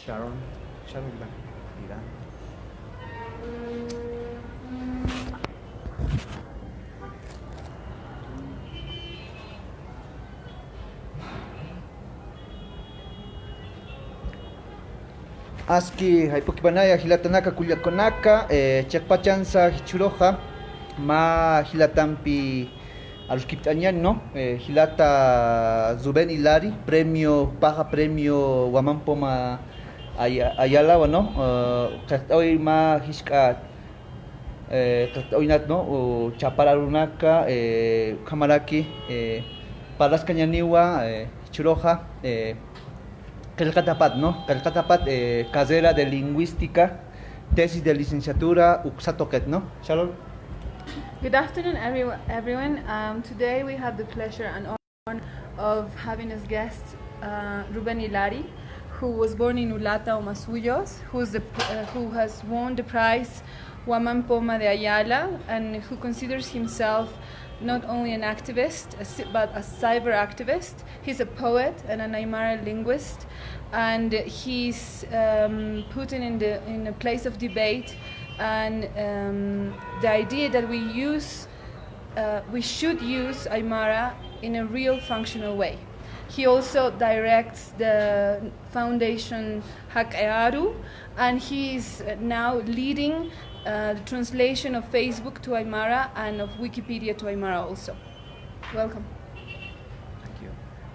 Sharon, Sharon Irán. Aski Haipokibanaya Hilatanaka Kuliakonaka, Chakpachanza Hichuroja, Ma Hilatampi a los Kiptañan, ¿no? Hilata Zuben Hilari, premio, baja premio Wamampoma Ayala, ¿no? Hoy ma Hishka, hoy nat, ¿no? O Chapararunaka, Kamaraki, Palas Cañaniwa, Hichuroja, Calcatapat, ¿no? Calcatapat, carrera de lingüística, tesis de licenciatura, Uxatoket, ¿no? Shalom. Good afternoon, everyone. Today we have the pleasure and honor of having as guest Ruben Hilari, who was born in Ulata, Omasuyos, who has won the prize Huaman Poma de Ayala, and who considers himself not only an activist, but a cyber activist. He's a poet and an Aymara linguist, and he's put in a place of debate. And the idea that we should use Aymara in a real functional way. He also directs the foundation Hakayaru, and he is now leading the translation of Facebook to Aymara and of Wikipedia to Aymara also. Welcome.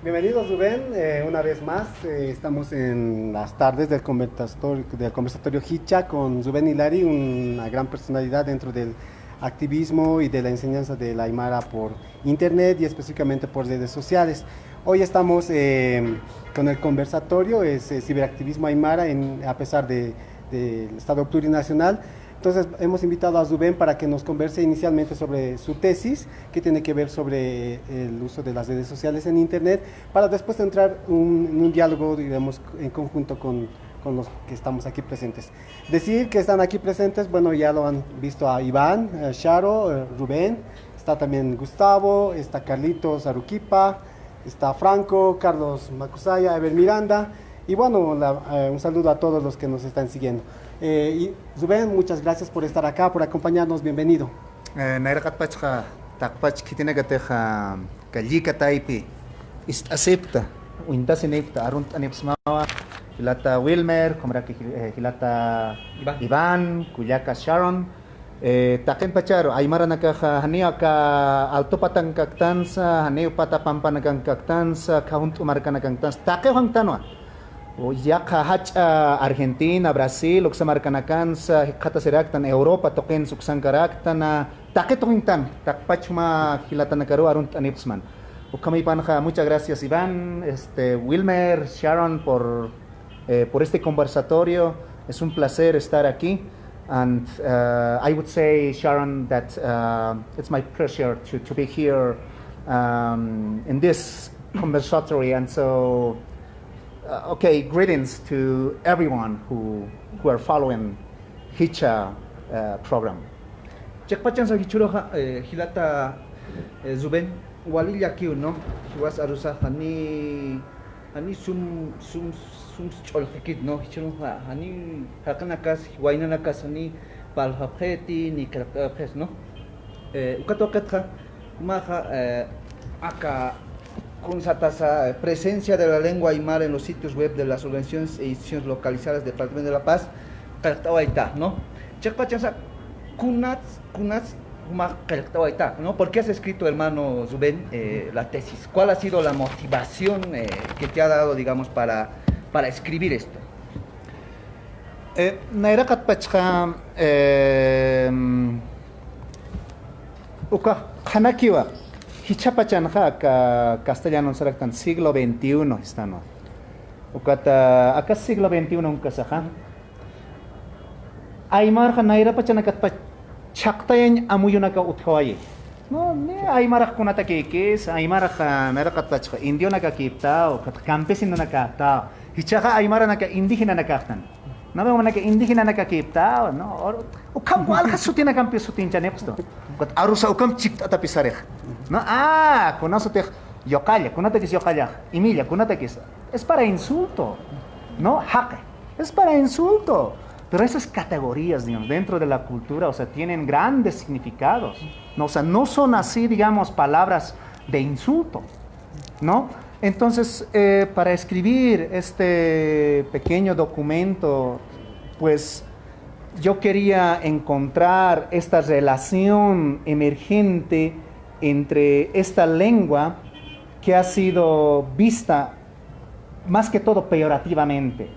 Bienvenidos, Rubén, una vez más. Estamos en las tardes del conversatorio Hicha con Rubén Hilari, una gran personalidad dentro del activismo y de la enseñanza de la Aymara por internet y específicamente por redes sociales. Hoy estamos con el conversatorio, es ciberactivismo Aymara a pesar del Estado plurinacional. Entonces hemos invitado a Rubén para que nos converse inicialmente sobre su tesis, que tiene que ver sobre el uso de las redes sociales en internet, para después entrar en un diálogo, digamos, en conjunto con los que estamos aquí presentes. Decir que están aquí presentes, bueno, ya lo han visto a Iván, Sharo, Rubén, está también Gustavo, está Carlitos Aruquipa, está Franco, Carlos Macusaya, Ever Miranda, y bueno, un saludo a todos los que nos están siguiendo. Y Rubén, muchas gracias por estar acá, por acompañarnos, bienvenido. Nairakat takpach kitinagatej kallika taipi acepta uintasinipta arunt anipsmawa hilata Wilmer komraki hilata Iván kuyaka Sharon taken pacharo aymara nakaja hania ka altopatan kaktansa haneu pata pampanakan kaktansa kahunt umarkanakan kaktansa takewan tanwa Yaka hacha Argentina, Brasil, Luxamarcanacan, Hikataseraktan, Europa, Token, Suxankaraktan, Taketointan, Takpachma, Hilatanakaru, Arunt Anipsman. Ukamipanja, muchas gracias Iván, Wilmer, Sharon por este conversatorio. Es un placer estar aquí. And I would say, Sharon, that it's my pleasure to be here in this conversatory. And so, okay, greetings to everyone who are following Hicha program. Chakpachansa Hichuroja Hilata Zuben Walilla Kiu, no? He was Arusa Hani sum cholhikit, no? Hichuroja Hani Hakanakas, Wainanakas, Hani Palhapeti, ni Krapes, no? Ukatokatra Maha Aka con esa presencia de la lengua aymara en los sitios web de las organizaciones e instituciones localizadas del Departamento de la Paz, ¿no? ¿No? ¿Por qué has escrito, hermano Zubén, la tesis? ¿Cuál ha sido la motivación que te ha dado, digamos, para escribir esto? Nairakat pachka Hanakiwa Hichapachanja castellano saraktan siglo XXI están. Ukata acá siglo XXI un kasaja. Aymar naira pachanakat chaktayan amuyunaka uthawaye. No, ne aymar kunata que es aymar narakat pachka indio naka kipta o campesino naka ta. Hichaja aymar naka indígena nakatan. No veo naka indígena naka kipta no. Ukam alga sutina campesino tinchanesto. Ukat arusa ukam chikta tapisareh. No, conoce yocalla, conate que es yocalla, Emilia, conate que es para insulto, ¿no? Jaque. es para insulto. Pero esas categorías, digamos, dentro de la cultura, o sea, tienen grandes significados, ¿no? O sea, no son así, digamos, palabras de insulto, ¿no? Entonces, para escribir este pequeño documento, pues yo quería encontrar esta relación emergente entre esta lengua que ha sido vista más que todo peyorativamente,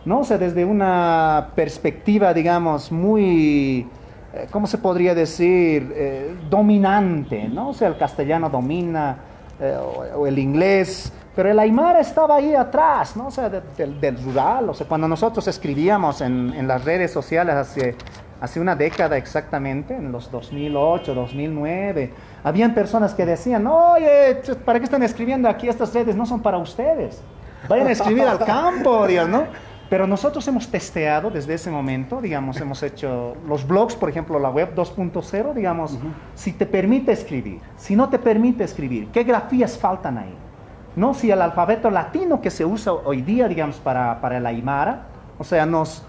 ¿no? O sea, desde una perspectiva, digamos, muy, ¿cómo se podría decir? Dominante, ¿no? O sea, el castellano domina, o el inglés, pero el aymara estaba ahí atrás, ¿no? O sea, del rural. O sea, cuando nosotros escribíamos en las redes sociales hace una década exactamente, en los 2008, 2009, habían personas que decían, oye, ¿para qué están escribiendo aquí? Estas redes no son para ustedes. Vayan a escribir al campo, Dios, ¿no? Pero nosotros hemos testeado desde ese momento, digamos, hemos hecho los blogs, por ejemplo, la web 2.0, digamos, si te permite escribir, si no te permite escribir, ¿qué grafías faltan ahí? ¿No? Si el alfabeto latino que se usa hoy día, digamos, para el aymara, o sea, nos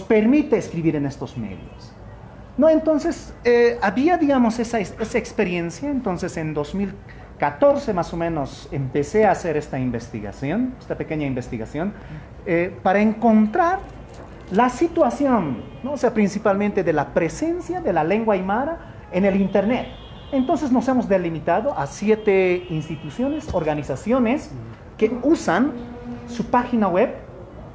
permite escribir en estos medios. ¿No? Entonces, había, digamos, esa experiencia. Entonces, en 2014 más o menos empecé a hacer esta investigación, esta pequeña investigación, para encontrar la situación, ¿no? O sea, principalmente de la presencia de la lengua aymara en el Internet. Entonces nos hemos delimitado a 7 instituciones, organizaciones que usan su página web,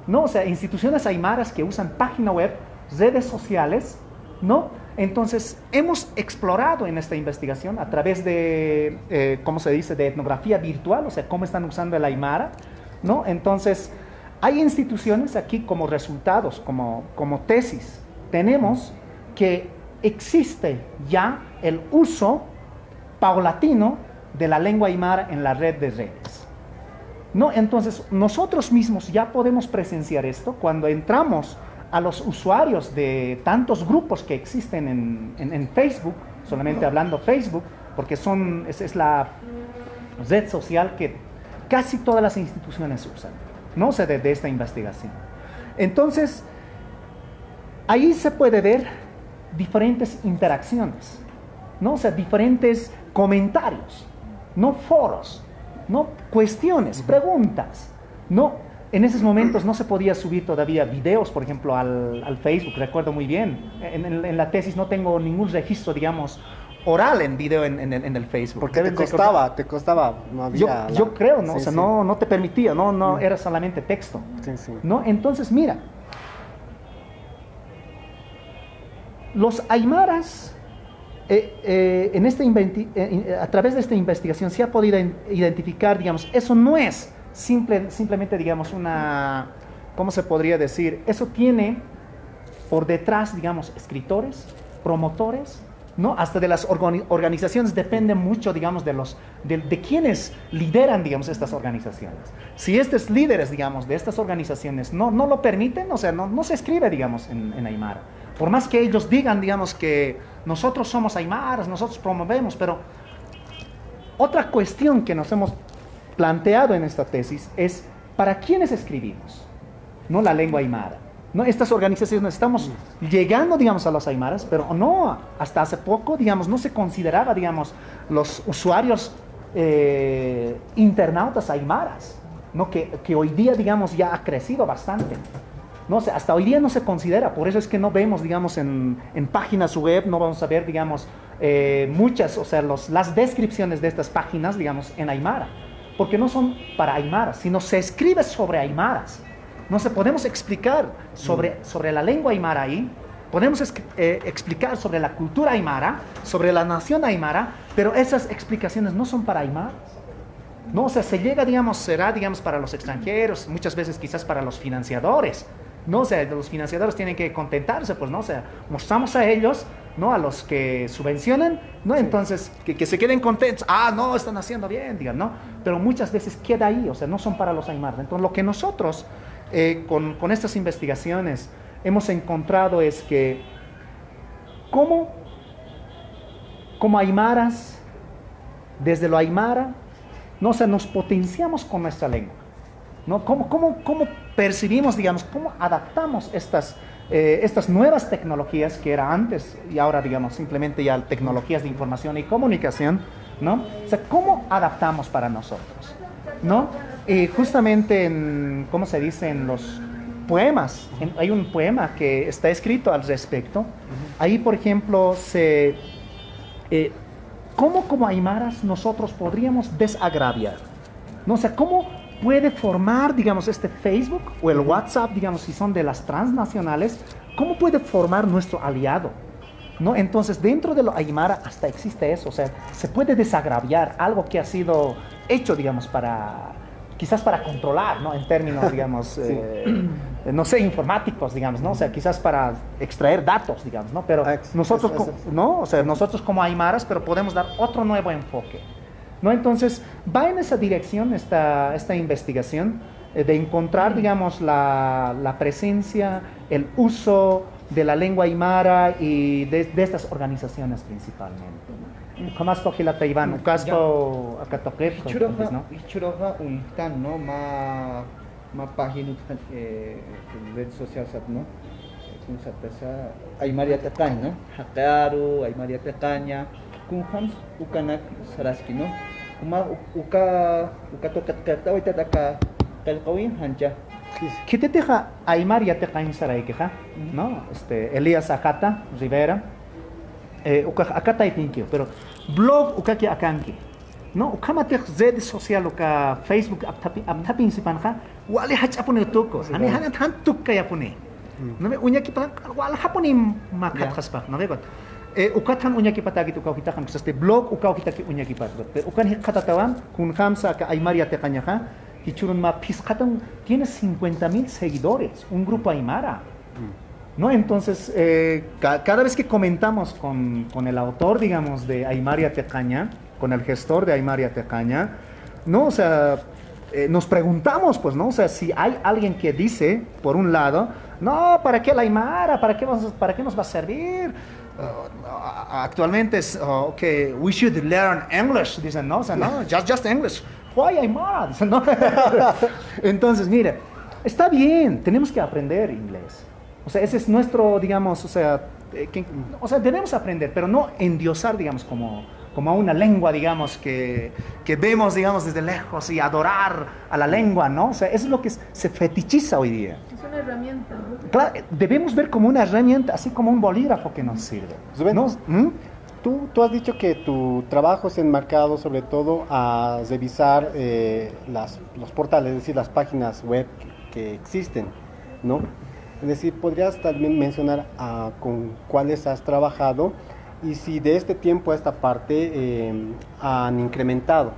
¿no? O sea, instituciones aymaras que usan página web, redes sociales, ¿no? Entonces hemos explorado en esta investigación a través de, ¿cómo se dice?, de etnografía virtual, o sea, cómo están usando el aymara, ¿no? Entonces hay instituciones aquí como resultados, como tesis. Tenemos que existe ya el uso paulatino de la lengua aymara en la red de redes, ¿no? Entonces, nosotros mismos ya podemos presenciar esto cuando entramos a los usuarios de tantos grupos que existen en Facebook, solamente hablando Facebook, porque es la red social que casi todas las instituciones usan, ¿no? O sea, de esta investigación. Entonces, ahí se puede ver diferentes interacciones, ¿no? O sea, diferentes comentarios, no foros, no cuestiones, preguntas, no. En esos momentos no se podía subir todavía videos, por ejemplo, al Facebook, recuerdo muy bien. En la tesis no tengo ningún registro, digamos, oral en video en el Facebook. Porque te costaba, no había... Yo creo, ¿no? Sí, O sea, sí. no te permitía, no era solamente texto. Sí, sí. ¿No? Entonces, mira, los aymaras, a través de esta investigación se ha podido identificar, digamos, eso no es simplemente, digamos, ¿cómo se podría decir? Eso tiene por detrás, digamos, escritores, promotores, ¿no? Hasta de las organizaciones depende mucho, digamos, de quienes lideran, digamos, estas organizaciones. Si estos líderes, digamos, de estas organizaciones no lo permiten, o sea, no se escribe, digamos, en aymara. Por más que ellos digan, digamos, que nosotros somos aymaras, nosotros promovemos, pero otra cuestión que nos hemos planteado en esta tesis es ¿para quiénes escribimos? No la lengua aymara. ¿No? Estas organizaciones estamos llegando, digamos, a los aymaras, pero no, hasta hace poco, digamos, no se consideraba, digamos, los usuarios internautas aymaras, ¿no? Que hoy día, digamos, ya ha crecido bastante. No, o sea, hasta hoy día no se considera, por eso es que no vemos, digamos, en páginas web, no vamos a ver, digamos, muchas, o sea, las descripciones de estas páginas, digamos, en aymara, porque no son para aymaras, sino se escribe sobre aymaras. No se podemos explicar sobre la lengua aymara ahí, podemos explicar sobre la cultura aymara, sobre la nación aymara, pero esas explicaciones no son para aymaras. No, o sea, se llega, digamos, será, digamos, para los extranjeros, muchas veces quizás para los financiadores, ¿no? O sea, los financiadores tienen que contentarse, pues, ¿no? O sea, mostramos a ellos, ¿no? A los que subvencionan, ¿no? Sí. Entonces, que se queden contentos. No, están haciendo bien, digan, ¿no? Pero muchas veces queda ahí, o sea, no son para los aymaras. Entonces, lo que nosotros, con estas investigaciones, hemos encontrado es que como aymaras, desde lo aymara, no, o sea, nos potenciamos con nuestra lengua. ¿no? ¿Cómo percibimos, digamos, cómo adaptamos estas nuevas tecnologías que era antes y ahora, digamos, simplemente ya tecnologías de información y comunicación, ¿no? O sea, ¿cómo adaptamos para nosotros, ¿no? Y justamente ¿cómo se dice? En los poemas, hay un poema que está escrito al respecto. Ahí, por ejemplo, ¿cómo como aymaras nosotros podríamos desagraviar? ¿No? O sea, ¿cómo puede formar, digamos, este Facebook o el WhatsApp, digamos, si son de las transnacionales, cómo puede formar nuestro aliado? ¿No? Entonces, dentro de lo aymara hasta existe eso, o sea, se puede desagraviar algo que ha sido hecho, digamos, quizás para controlar, ¿no? En términos, digamos, no sé, informáticos, digamos, ¿no? O sea, quizás para extraer datos, digamos, ¿no? Pero nosotros, ¿no? O sea, nosotros como aymaras, pero podemos dar otro nuevo enfoque, ¿no? Entonces, va en esa dirección esta investigación de encontrar, digamos, la presencia, el uso de la lengua aymara y de estas organizaciones principalmente, ¿no? Jamás cogí la Taibán, un caso acá toqué, ¿no? Ichuroja un tan, ¿no? Ma página red social sat, ¿no? Kung sa Aymara Takañ, ¿no? Hakaru, Aymara Takaña, kung hams ukanak saraski, ¿no? Kuma uka tokat kata oita taka kalkawin hancha. ¿Qué te deja Aymara Takañ saraykeja? ¿No? Elías Ajata Rivera, Akata y Tinkio, pero blog ukaki akanki. No, ukamatek redes social uka Facebook aptapin sipanja, wali hachapune tukos, hani han tukka yapune. No me uñaki pa wala hapuni makat khaspa, no me got. Ukatan uñaki patagit uka kita kan este blog uka kita ki uñaki pat. Pero ukan hikatatawan kun khamsa ka Aymara Takañaja, kichurun ma pisqatan tiene 50,000 seguidores, un grupo aymara. ¿No? Entonces, cada vez que comentamos con el autor, digamos, de Aymara Takaña, con el gestor de Aymara Takaña, ¿no? O sea, nos preguntamos, pues, ¿no? O sea, si hay alguien que dice, por un lado, no, ¿para qué la aymara? ¿Para qué nos va a servir? Actualmente es, okay, we should learn English, dicen, ¿no? O sea, no, just English. Why aymara? Dicen, ¿no? Entonces, mire, está bien, tenemos que aprender inglés. O sea, ese es nuestro, digamos, o sea, debemos aprender, pero no endiosar, digamos, como a una lengua, digamos, que vemos, digamos, desde lejos y adorar a la lengua, ¿no? O sea, eso es lo que se fetichiza hoy día. Es una herramienta, ¿no? Claro, debemos ver como una herramienta, así como un bolígrafo que nos sirve, ¿no? Tú has dicho que tu trabajo es enmarcado sobre todo a revisar los portales, es decir, las páginas web que existen, ¿no? Es decir, ¿podrías también mencionar con cuáles has trabajado y si de este tiempo a esta parte han incrementado?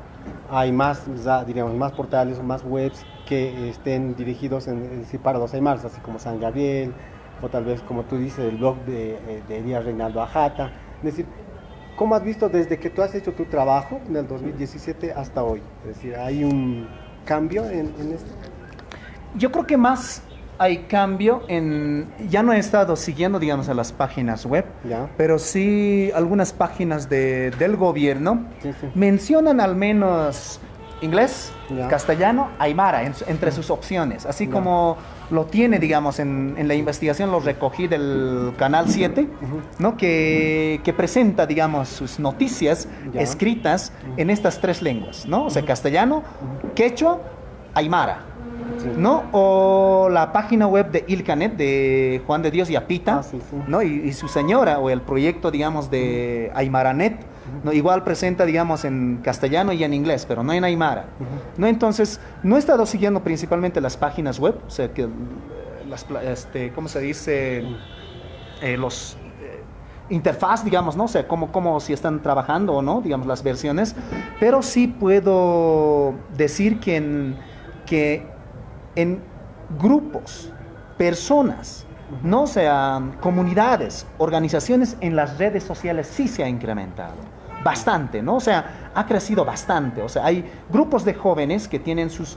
Hay más, diríamos, más portales o más webs que estén dirigidos para los aymaras, así como San Gabriel, o tal vez, como tú dices, el blog de Elías Reinaldo Ajata. Es decir, ¿cómo has visto desde que tú has hecho tu trabajo en el 2017 hasta hoy? Es decir, ¿hay un cambio en esto? Yo creo que más hay cambio ya no he estado siguiendo, digamos, a las páginas web, pero sí algunas páginas del gobierno mencionan al menos inglés, castellano, aymara entre sus opciones, así como lo tiene, digamos, en la investigación lo recogí del Canal 7, ¿no? que presenta, digamos, sus noticias escritas en estas tres lenguas, ¿no? O sea, castellano, quechua, aymara. ¿No? O la página web de Ilcanet, de Juan de Dios Yapita, ¿no? Y su señora, o el proyecto, digamos, de Aymaranet, ¿no? Igual presenta, digamos, en castellano y en inglés, pero no en aymara, ¿no? Entonces, no he estado siguiendo principalmente las páginas web, o sea, que ¿cómo se dice? Los interfaz, digamos, ¿no? O sea, cómo si están trabajando o no, digamos, las versiones, pero sí puedo decir que en grupos, personas, no, o sea, comunidades, organizaciones en las redes sociales sí se ha incrementado bastante, ¿no? O sea, ha crecido bastante. O sea, hay grupos de jóvenes que tienen sus,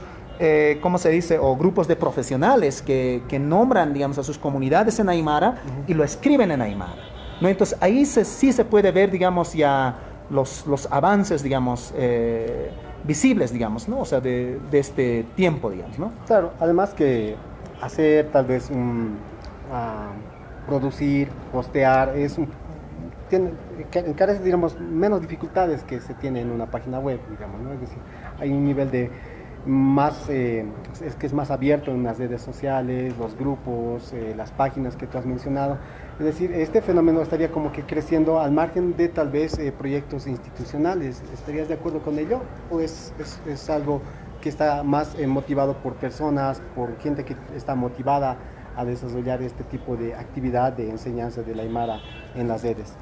¿cómo se dice? O grupos de profesionales que nombran, digamos, a sus comunidades en aymara y lo escriben en aymara, ¿no? Entonces, ahí sí se puede ver, digamos, ya los avances, digamos, visibles, digamos, ¿no? O sea, de este tiempo, digamos, ¿no? Claro, además que hacer tal vez producir, postear, tiene, encarece, digamos, menos dificultades que se tiene en una página web, digamos, ¿no? Es decir, hay un nivel de más, es que es más abierto en las redes sociales, los grupos, las páginas que tú has mencionado. Es decir, este fenómeno estaría como que creciendo al margen de tal vez proyectos institucionales. ¿Estarías de acuerdo con ello? ¿O es algo que está más motivado por personas, por gente que está motivada a desarrollar este tipo de actividad de enseñanza del Aymara en las redes?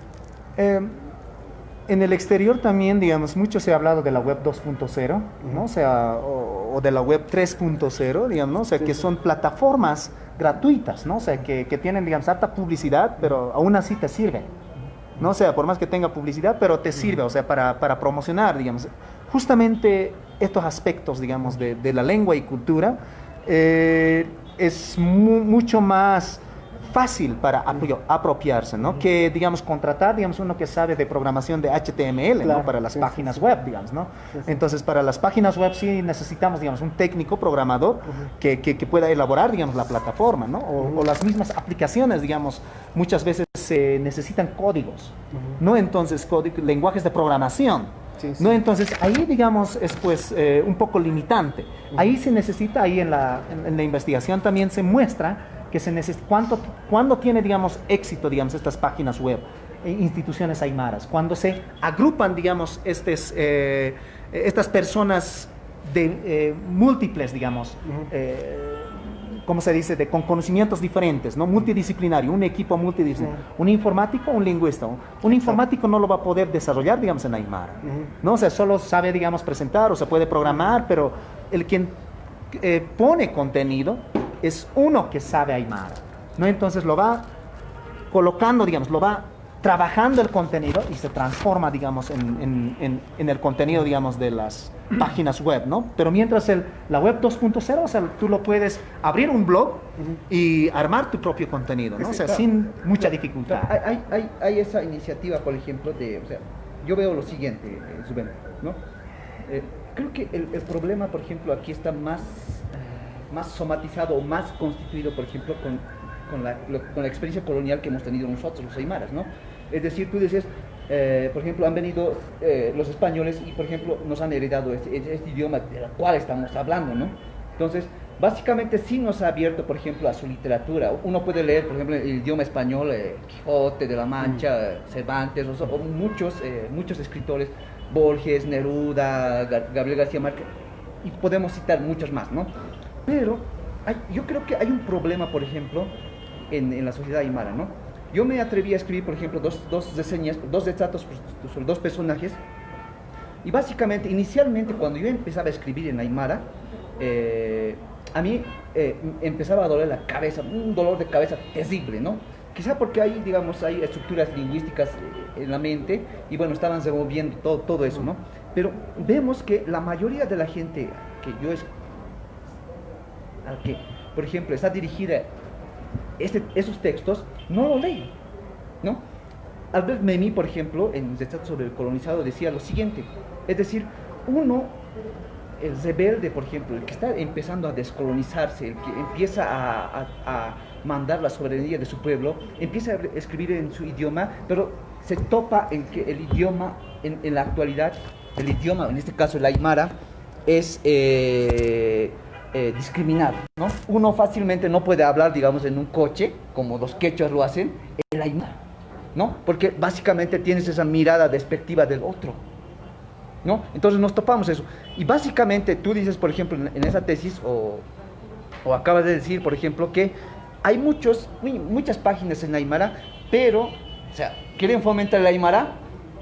En el exterior también, digamos, mucho se ha hablado de la web 2.0, ¿no? O sea, o de la web 3.0, digamos, ¿no? O sea, que son plataformas gratuitas, ¿no? O sea, que tienen, digamos, harta publicidad, pero aún así te sirven, ¿no? O sea, por más que tenga publicidad, pero te sirve, o sea, para promocionar, digamos, justamente estos aspectos, digamos, de la lengua y cultura, es mucho más fácil para apropiarse, ¿no? Que, digamos, contratar, digamos, uno que sabe de programación de HTML, claro, ¿no? Para las páginas web, digamos, ¿no? Entonces, para las páginas web sí necesitamos, digamos, un técnico programador que pueda elaborar, digamos, la plataforma, ¿no? O las mismas aplicaciones, digamos, muchas veces se necesitan códigos, ¿no? Entonces, lenguajes de programación, ¿no? Entonces, ahí, digamos, es pues un poco limitante. Ahí se necesita, ahí en la investigación también se muestra que se necesita, cuando tiene, digamos, éxito, digamos, estas páginas web, instituciones aymaras, cuando se agrupan, digamos, estas personas de múltiples, digamos, ¿cómo se dice?, con conocimientos diferentes, ¿no? Multidisciplinario, un equipo multidisciplinario, un informático, un lingüista. Un informático no lo va a poder desarrollar, digamos, en aymara, ¿no? O sea, solo sabe, digamos, presentar o se puede programar, pero el quien pone contenido es uno que sabe aymara, ¿no? Entonces lo va colocando, digamos, lo va trabajando el contenido y se transforma, digamos, en el contenido, digamos, de las páginas web, ¿no? Pero mientras la web 2.0, o sea, tú lo puedes abrir un blog y armar tu propio contenido, ¿no? O sea, claro, sin mucha dificultad. Hay esa iniciativa, por ejemplo, o sea, yo veo lo siguiente, Zubén, ¿no? Creo que el problema, por ejemplo, aquí está más somatizado o más constituido, por ejemplo, con la experiencia colonial que hemos tenido nosotros, los aymaras, ¿no? Es decir, tú dices, por ejemplo, han venido los españoles y, por ejemplo, nos han heredado este idioma del cual estamos hablando, ¿no? Entonces, básicamente sí nos ha abierto, por ejemplo, a su literatura. Uno puede leer, por ejemplo, el idioma español, Quijote de la Mancha, Cervantes, o muchos escritores, Borges, Neruda, Gabriel García Márquez, y podemos citar muchos más, ¿no? Pero yo creo que hay un problema, por ejemplo, en la sociedad aymara, ¿no? Yo me atreví a escribir, por ejemplo, dos reseñas, dos retratos sobre dos personajes, y básicamente, inicialmente, cuando yo empezaba a escribir en aymara, a mí empezaba a doler la cabeza, un dolor de cabeza terrible, ¿no? Quizá porque hay, digamos, hay estructuras lingüísticas en la mente, y bueno, estaban removiendo todo eso, ¿no? Pero vemos que la mayoría de la gente al que, por ejemplo, está dirigida esos textos, no lo leen, ¿no? Albert Memmi, por ejemplo, en el Retrato sobre el colonizado, decía lo siguiente, es decir, el rebelde, por ejemplo, el que está empezando a descolonizarse, el que empieza a mandar la soberanía de su pueblo, empieza a escribir en su idioma, pero se topa en que el idioma, en la actualidad, el idioma, en este caso el aymara, es discriminado, ¿no? Uno fácilmente no puede hablar, digamos, en un coche, como los quechuas lo hacen, el aymara, ¿no? Porque básicamente tienes esa mirada despectiva del otro, ¿no? Entonces nos topamos eso. Y básicamente tú dices, por ejemplo, en esa tesis, o acabas de decir, por ejemplo, que hay muchas páginas en aymara, pero, o sea, quieren fomentar el aymara,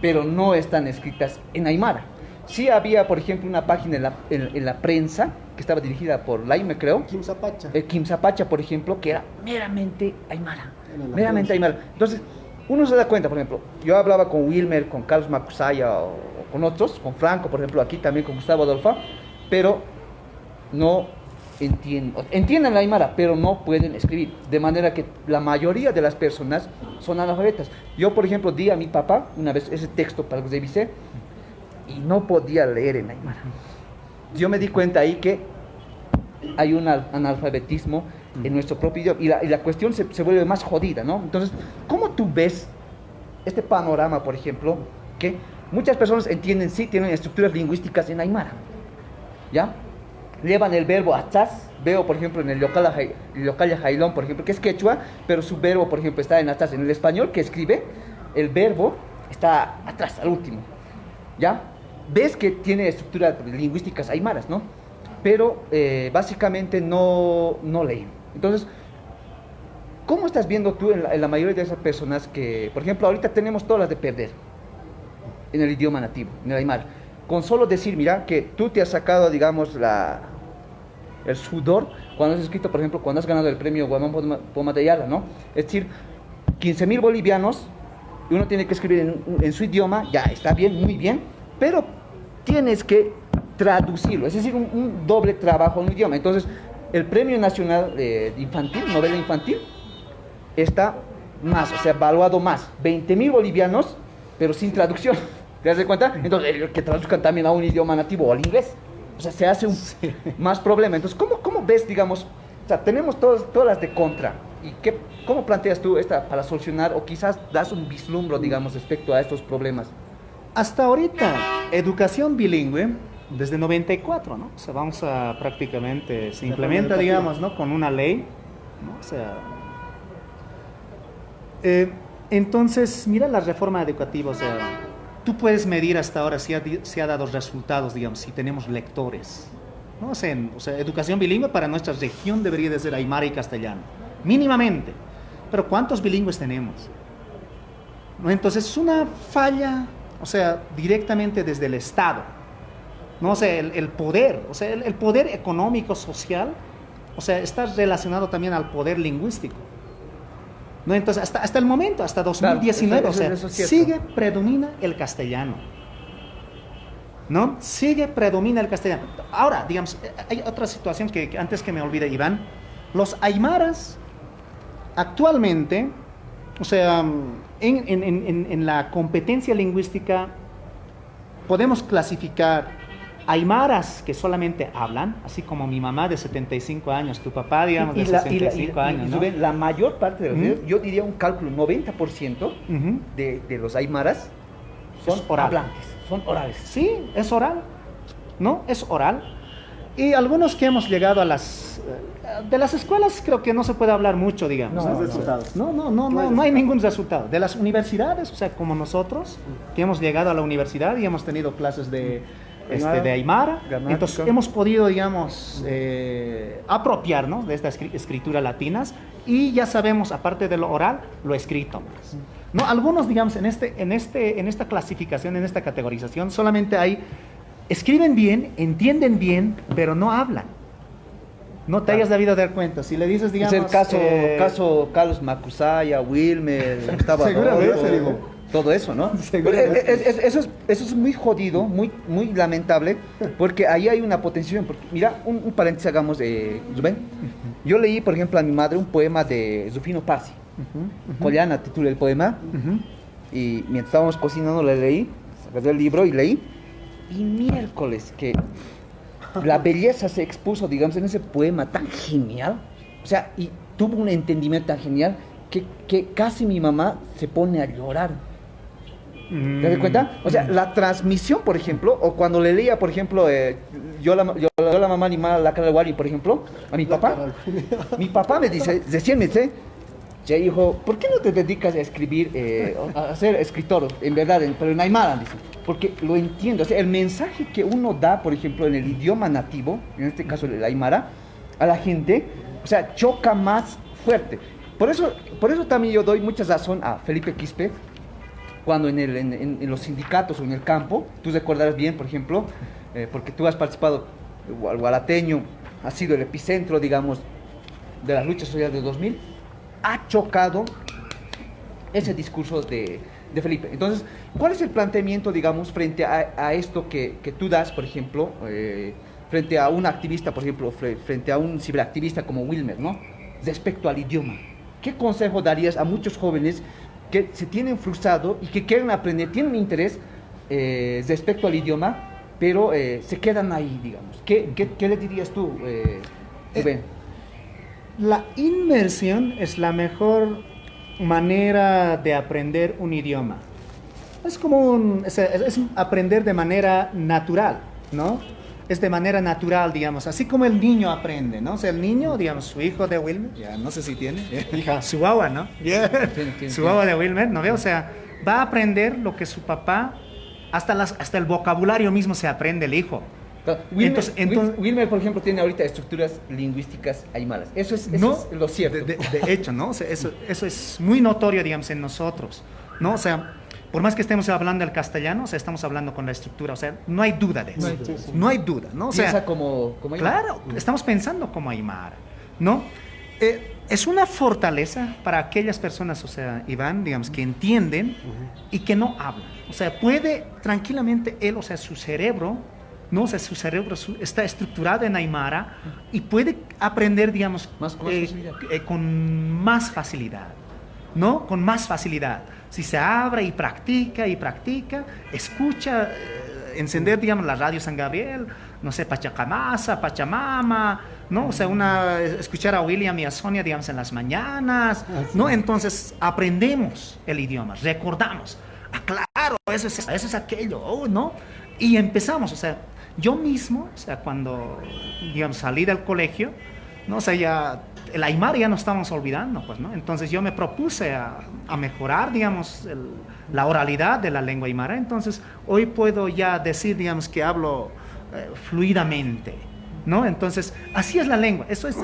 pero no están escritas en aymara. Sí había, por ejemplo, una página en la prensa que estaba dirigida por Laime, creo. Quimsapacha, por ejemplo, que era meramente aymara. Meramente aymara. Entonces, uno se da cuenta, por ejemplo, yo hablaba con Wilmer, con Carlos Macusaya o con otros, con Franco, por ejemplo, aquí también con Gustavo Adolfa, pero no entienden la aymara, pero no pueden escribir, de manera que la mayoría de las personas son analfabetas. Yo, por ejemplo, di a mi papá una vez ese texto para que revisé, y no podía leer en aymara. Yo me di cuenta ahí que hay un analfabetismo en nuestro propio idioma y la cuestión se vuelve más jodida, ¿no? Entonces, ¿cómo tú ves este panorama, por ejemplo, que muchas personas entienden, sí, tienen estructuras lingüísticas en aymara, ¿ya? Llevan el verbo atrás, veo, por ejemplo, en el local Jailón, por ejemplo, que es quechua, pero su verbo, por ejemplo, está en atrás. En el español que escribe, el verbo está atrás, al último, ¿ya? Ves que tiene estructuras lingüísticas aymaras, ¿no? Pero básicamente no leen. Entonces, ¿cómo estás viendo tú en la mayoría de esas personas que, por ejemplo, ahorita tenemos todas las de perder en el idioma nativo, en el aymara? Con solo decir, mira, que tú te has sacado, digamos, el sudor cuando has escrito, por ejemplo, cuando has ganado el premio Guamán Pomatayala, ¿no? Es decir, 15.000 bolivianos, y uno tiene que escribir en su idioma, ya está bien, muy bien, pero tienes que traducirlo, es decir, un doble trabajo en un idioma. Entonces, el Premio Nacional Infantil, Novela Infantil, está más, o sea, evaluado más, 20.000 bolivianos, pero sin traducción. ¿Te das cuenta? Entonces, que traduzcan también a un idioma nativo o al inglés. O sea, se hace más problema. Entonces, ¿cómo ves, digamos, o sea, tenemos todas las de contra? ¿Y cómo planteas tú esta para solucionar o quizás das un vislumbro, digamos, respecto a estos problemas? Hasta ahorita, educación bilingüe, desde 94, ¿no? O sea, vamos a prácticamente, se implementa, digamos, ¿no? Con una ley, ¿no? O sea, entonces, mira la reforma educativa, o sea, tú puedes medir hasta ahora si ha dado resultados, digamos, si tenemos lectores, ¿no? O sea, educación bilingüe para nuestra región debería de ser aymara y castellano, mínimamente, pero ¿cuántos bilingües tenemos? ¿No? Entonces, es una falla, o sea, directamente desde el Estado. No sé, el poder, o sea, el poder económico, social, o sea, está relacionado también al poder lingüístico. ¿No? Entonces, hasta el momento, hasta 2019, claro, eso sigue, predomina el castellano. ¿No? Predomina el castellano. Ahora, digamos, hay otra situación que antes que me olvide, Iván. Los aymaras, actualmente, o sea, en la competencia lingüística, podemos clasificar aymaras que solamente hablan, así como mi mamá de 75 años, tu papá, digamos, de 65 años, ¿no? La mayor parte de los yo diría un cálculo, 90% de los aymaras son hablantes, son orales. Sí, es oral, ¿no? Es oral. Y algunos que hemos llegado a de las escuelas creo que no se puede hablar mucho, digamos. No hay resultados. No hay ningún resultado. De las universidades, o sea, como nosotros, que hemos llegado a la universidad y hemos tenido clases de aymara, entonces hemos podido, digamos, apropiarnos de esta escritura latinas y ya sabemos, aparte de lo oral, lo escrito. No, algunos, digamos, en esta clasificación, en esta categorización, solamente escriben bien, entienden bien, pero no hablan. No te hayas debido dar cuenta. Si le dices, digamos... Es el caso Carlos Macusaya, Wilmer, Gustavo Adolfo, todo eso, ¿no? Eso es muy jodido, muy lamentable, porque ahí hay una potenciación. Mira, un paréntesis hagamos, Rubén. Yo leí, por ejemplo, a mi madre un poema de Zufino Parsi. Collana titula el poema, y mientras estábamos cocinando le leí, saqué el libro y leí, y miércoles que la belleza se expuso, digamos, en ese poema tan genial, o sea, y tuvo un entendimiento tan genial que casi mi mamá se pone a llorar. ¿Te das cuenta? O sea, la transmisión, por ejemplo, o cuando le leía, por ejemplo, yo la mamá animada la cara de Wally, por ejemplo, a mi papá me dice, che, hijo, ¿por qué no te dedicas a escribir, a ser escritor, en verdad, pero en aymara? Dice, porque lo entiendo, o sea, el mensaje que uno da, por ejemplo, en el idioma nativo, en este caso el aymara, a la gente, o sea, choca más fuerte. Por eso también yo doy mucha razón a Felipe Quispe, cuando en los sindicatos o en el campo, tú recordarás bien, por ejemplo, porque tú has participado, el gualateño ha sido el epicentro, digamos, de las luchas sociales de 2000, ha chocado ese discurso de Felipe. Entonces, ¿cuál es el planteamiento, digamos, frente a esto que tú das, por ejemplo, frente a un activista, por ejemplo, frente a un ciberactivista como Wilmer, ¿no? Respecto al idioma? ¿Qué consejo darías a muchos jóvenes que se tienen frustrado y que quieren aprender, tienen interés, respecto al idioma, pero se quedan ahí, digamos. ¿Qué le dirías tú, Rubén? La inmersión es la mejor manera de aprender un idioma. Es como es aprender de manera natural, ¿no? Es de manera natural, digamos, así como el niño aprende, ¿no? O sea, el niño, digamos, su hijo de Wilmer, ya no sé si tiene, hija, su guagua, ¿no? Su guagua de Wilmer, ¿no ve? O sea, va a aprender lo que su papá, hasta el vocabulario mismo se aprende el hijo. Wilmer, Wilmer, por ejemplo, tiene ahorita estructuras lingüísticas aymaras. Eso es lo cierto. De hecho, ¿no? O sea, eso es muy notorio, digamos, en nosotros, ¿no? O sea, por más que estemos hablando el castellano, o sea, estamos hablando con la estructura, o sea, no hay duda de eso. No hay duda, ¿no? O sea, piensa como aymara. Claro, estamos pensando como aymara, ¿no? Es una fortaleza para aquellas personas, o sea, Iván, digamos, que entienden y que no hablan. O sea, puede tranquilamente él, o sea, su cerebro, ¿no? O sea, su cerebro está estructurado en aymara y puede aprender, digamos, con más facilidad, ¿no? Con más facilidad. Si se abre y practica, escucha, encender, digamos, la radio San Gabriel, no sé, Pachacamasa, Pachamama, ¿no? O sea, escuchar a William y a Sonia, digamos, en las mañanas, ¿no? Entonces, aprendemos el idioma, recordamos. Ah, claro, eso es aquello, ¿no? Y empezamos, o sea, yo mismo, o sea, cuando, digamos, salí del colegio, ¿no? O sea, ya el aymara ya no estábamos olvidando, pues, ¿no? Entonces yo me propuse a mejorar, digamos, la oralidad de la lengua aymara. Entonces hoy puedo ya decir, digamos, que hablo fluidamente, ¿no? Entonces así es la lengua. Eso es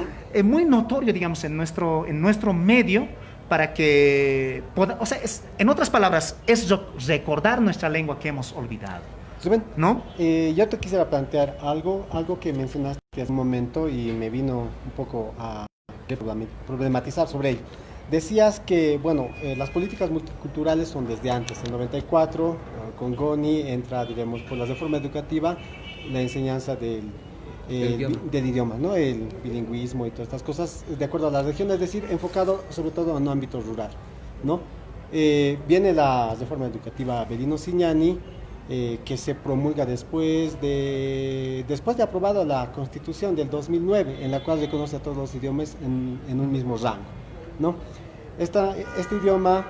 muy notorio, digamos, en nuestro medio para que, o sea, en otras palabras, es recordar nuestra lengua que hemos olvidado. Rubén, ¿No? yo te quisiera plantear algo que mencionaste hace un momento y me vino un poco a problematizar sobre ello. Decías que, bueno, las políticas multiculturales son desde antes, en 94, con Goni entra, diremos, por la reforma educativa, la enseñanza del idioma, ¿no? El bilingüismo y todas estas cosas, de acuerdo a la región, es decir, enfocado sobre todo en un ámbito rural, ¿no? Viene la reforma educativa Belino-Signani, que se promulga después de aprobada la Constitución del 2009, en la cual reconoce a todos los idiomas en un mismo rango, ¿no? Este idioma,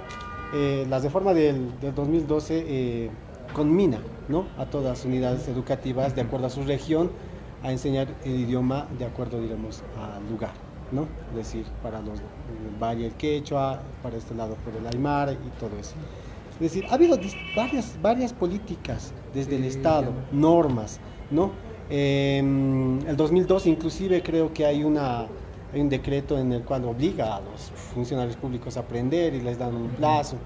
la reforma del 2012 conmina, ¿no? A todas las unidades educativas de acuerdo a su región a enseñar el idioma de acuerdo, digamos, al lugar, ¿no? Es decir, para el valle el quechua, para este lado por el aymara y todo eso. Es decir, ha habido varias políticas desde el Estado, normas, ¿no? El 2002 inclusive creo que hay un decreto en el cual obliga a los funcionarios públicos a aprender y les dan un plazo.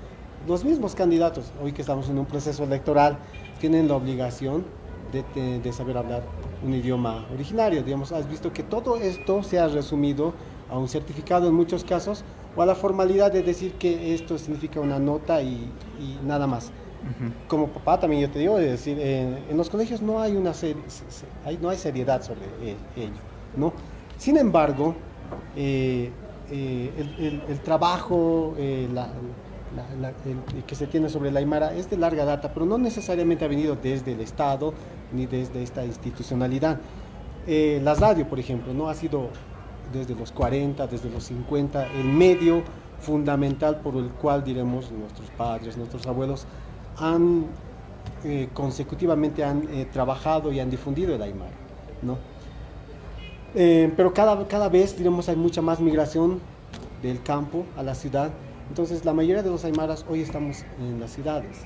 Los mismos candidatos, hoy que estamos en un proceso electoral, tienen la obligación de saber hablar un idioma originario. Digamos, has visto que todo esto se ha resumido a un certificado en muchos casos, o a la formalidad de decir que esto significa una nota y nada más. Como papá también yo te digo, es decir, en los colegios no hay no hay seriedad sobre ello, ¿no? Sin embargo, el trabajo que se tiene sobre la aymara es de larga data, pero no necesariamente ha venido desde el Estado ni desde esta institucionalidad. La radio, por ejemplo, no ha sido desde los 40, desde los 50, el medio fundamental por el cual, diremos, nuestros padres, nuestros abuelos consecutivamente han trabajado y han difundido el aymara, ¿no? Pero cada vez, diremos, hay mucha más migración del campo a la ciudad. Entonces, la mayoría de los aymaras hoy estamos en las ciudades.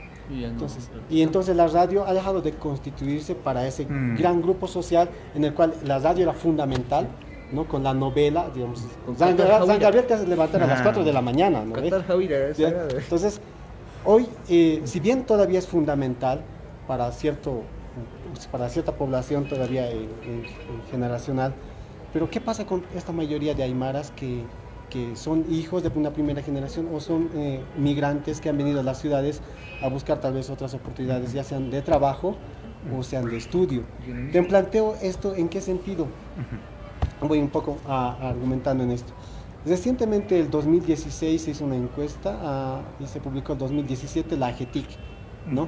Entonces la radio ha dejado de constituirse para ese gran grupo social en el cual la radio era fundamental, ¿no? Con la novela, digamos, San Gabriel te hace levantar a las 4 de la mañana, ¿no? Entonces, hoy, si bien todavía es fundamental para cierta población todavía generacional, pero ¿qué pasa con esta mayoría de aymaras que son hijos de una primera generación o son migrantes que han venido a las ciudades a buscar tal vez otras oportunidades, ya sean de trabajo o sean de estudio? Te planteo esto, ¿en qué sentido? Voy un poco argumentando en esto. Recientemente, el 2016, se hizo una encuesta y se publicó en 2017 la AGETIC, ¿no?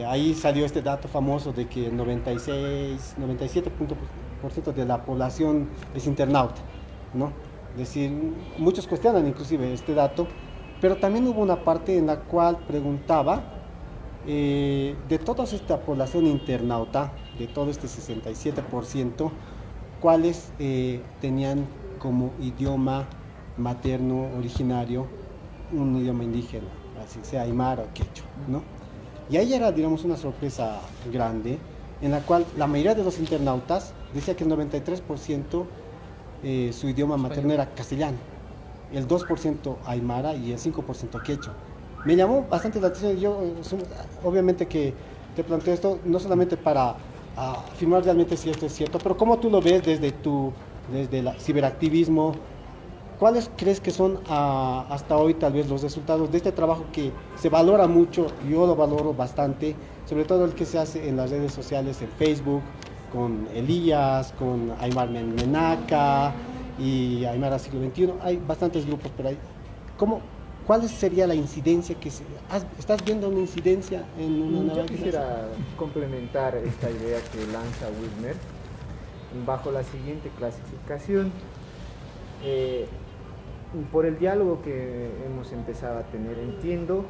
Ahí salió este dato famoso de que el 97% de la población es internauta, ¿no? Es decir, muchos cuestionan inclusive este dato, pero también hubo una parte en la cual preguntaba de toda esta población internauta, de todo este 67%, cuáles tenían como idioma materno originario un idioma indígena, así sea aymara o quechua, ¿no? Y ahí era, digamos, una sorpresa grande, en la cual la mayoría de los internautas decía que el 93% su idioma materno era castellano, el 2% aymara y el 5% quechua. Me llamó bastante la atención. Yo, obviamente que te planteo esto no solamente para afirmar realmente si esto es cierto, pero ¿cómo tú lo ves desde el ciberactivismo? ¿Cuáles crees que son hasta hoy tal vez los resultados de este trabajo que se valora mucho? Yo lo valoro bastante, sobre todo el que se hace en las redes sociales, en Facebook, con Elías, con Aymar Menaca y Aymara Siglo XXI. Hay bastantes grupos por ahí. ¿Cuál sería la incidencia estás viendo una incidencia en una nueva Yo quisiera complementar esta idea que lanza Wismer bajo la siguiente clasificación. Por el diálogo que hemos empezado a tener, entiendo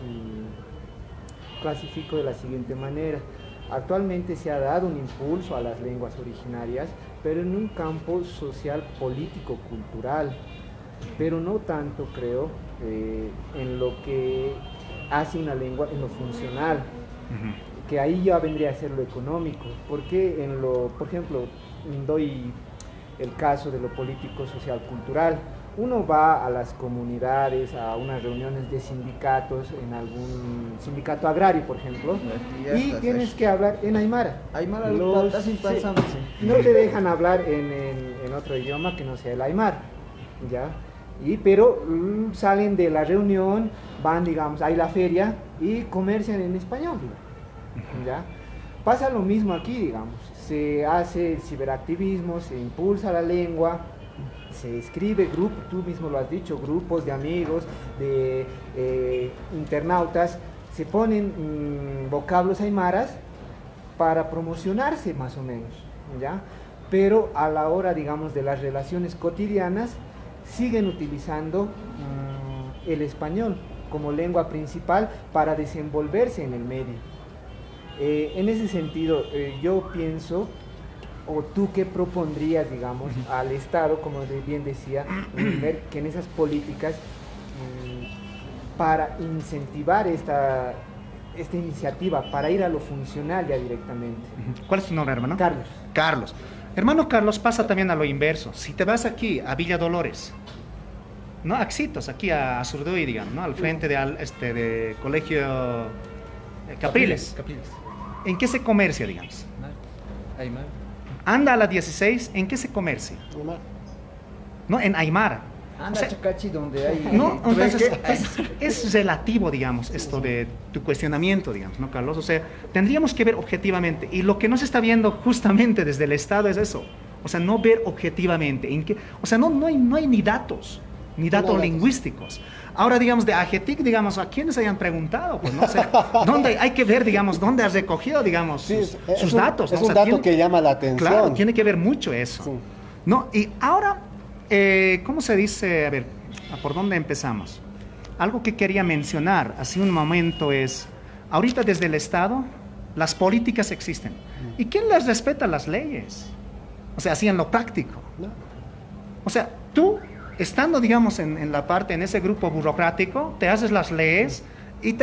y clasifico de la siguiente manera. Actualmente se ha dado un impulso a las lenguas originarias, pero en un campo social, político, cultural, pero no tanto, creo, en lo que hace una lengua, en lo funcional, que ahí ya vendría a ser lo económico, porque por ejemplo, doy el caso de lo político, social, cultural. Uno va a las comunidades, a unas reuniones de sindicatos, en algún sindicato agrario, por ejemplo, y tienes que hablar en aymara. Aymara No te dejan hablar en otro idioma que no sea el aymara, ¿ya? Pero salen de la reunión, van, digamos, hay la feria y comercian en español, ¿ya? Pasa lo mismo aquí, digamos, se hace ciberactivismo, se impulsa la lengua, se escribe grupos, tú mismo lo has dicho, grupos de amigos, de internautas, se ponen vocablos aymaras para promocionarse más o menos, ¿ya? Pero a la hora, digamos, de las relaciones cotidianas, siguen utilizando el español como lengua principal para desenvolverse en el medio. En ese sentido, yo pienso, o tú qué propondrías, digamos, al Estado, como bien decía, que en esas políticas, para incentivar esta iniciativa, para ir a lo funcional ya directamente. ¿Cuál es tu nombre, hermano? Carlos. Carlos. Hermano Carlos, pasa también a lo inverso. Si te vas aquí, a Villa Dolores, ¿no? A Axitos, aquí a Zurduy, digamos, ¿no? Al frente de Colegio Capriles. ¿En qué se comercia, digamos? Aymara. Anda a la 16, ¿en qué se comercia? No, en Aymara. Anda, O sea, Chacachi, donde hay... no, entonces es relativo, digamos, esto de tu cuestionamiento, digamos, ¿no, Carlos? O sea, tendríamos que ver objetivamente, y lo que no se está viendo justamente desde el Estado es eso, o sea, no ver objetivamente, o sea, no hay ni datos lingüísticos. Ahora, digamos, de AGETIC, digamos, a quienes hayan preguntado, pues no sé, dónde hay que ver, digamos, dónde has recogido, digamos, sus datos. Es ¿no? un dato que llama la atención. Claro, tiene que ver mucho eso. Sí. ¿No? Y ahora, ¿cómo se dice? A ver, ¿por dónde empezamos? Algo que quería mencionar hace un momento es, ahorita desde el Estado, las políticas existen. ¿Y quién les respeta las leyes? O sea, así en lo práctico. ¿No? O sea, tú, estando, digamos, en ese grupo burocrático, te haces las leyes y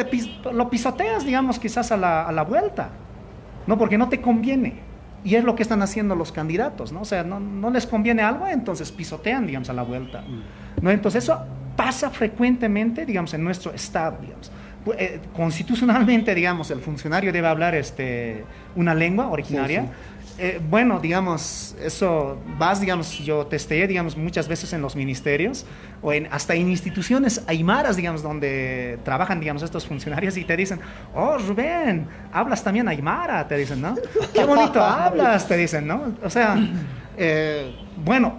lo pisoteas, digamos, quizás a la vuelta, ¿no? Porque no te conviene. Y es lo que están haciendo los candidatos, ¿no? O sea, no les conviene algo, entonces pisotean, digamos, a la vuelta, ¿no? Entonces eso pasa frecuentemente, digamos, en nuestro Estado, digamos. Constitucionalmente, digamos, el funcionario debe hablar una lengua originaria. Sí, sí. Bueno, digamos, eso digamos, yo testeé, digamos, muchas veces en los ministerios o hasta en instituciones aymaras, digamos, donde trabajan, digamos, estos funcionarios y te dicen, oh, Rubén, hablas también aymara, te dicen, ¿no? Qué bonito hablas, te dicen, ¿no? O sea, bueno,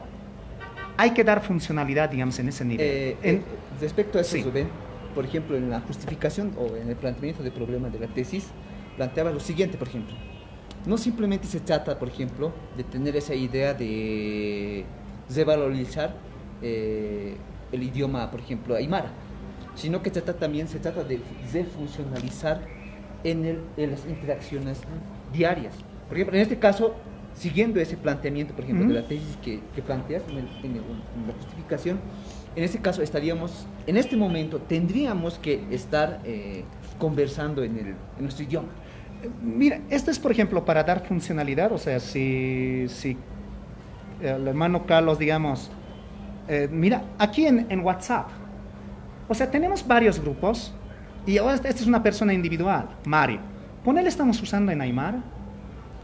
hay que dar funcionalidad, digamos, en ese nivel. Respecto a eso, Sí. Rubén, por ejemplo, en la justificación o en el planteamiento del problema de la tesis, planteaba lo siguiente, por ejemplo. No simplemente se trata, por ejemplo, de tener esa idea de revalorizar el idioma, por ejemplo, aymara, sino que se trata de funcionalizar en las interacciones diarias. Por ejemplo, en este caso, siguiendo ese planteamiento, por ejemplo, de la tesis que planteas en la justificación, en este caso en este momento tendríamos que estar conversando en nuestro idioma. Mira, esto es, por ejemplo, para dar funcionalidad, o sea, si el hermano Carlos, digamos, mira, aquí en WhatsApp, o sea, tenemos varios grupos, y ahora esta es una persona individual, Mario, con él estamos usando en Aymara,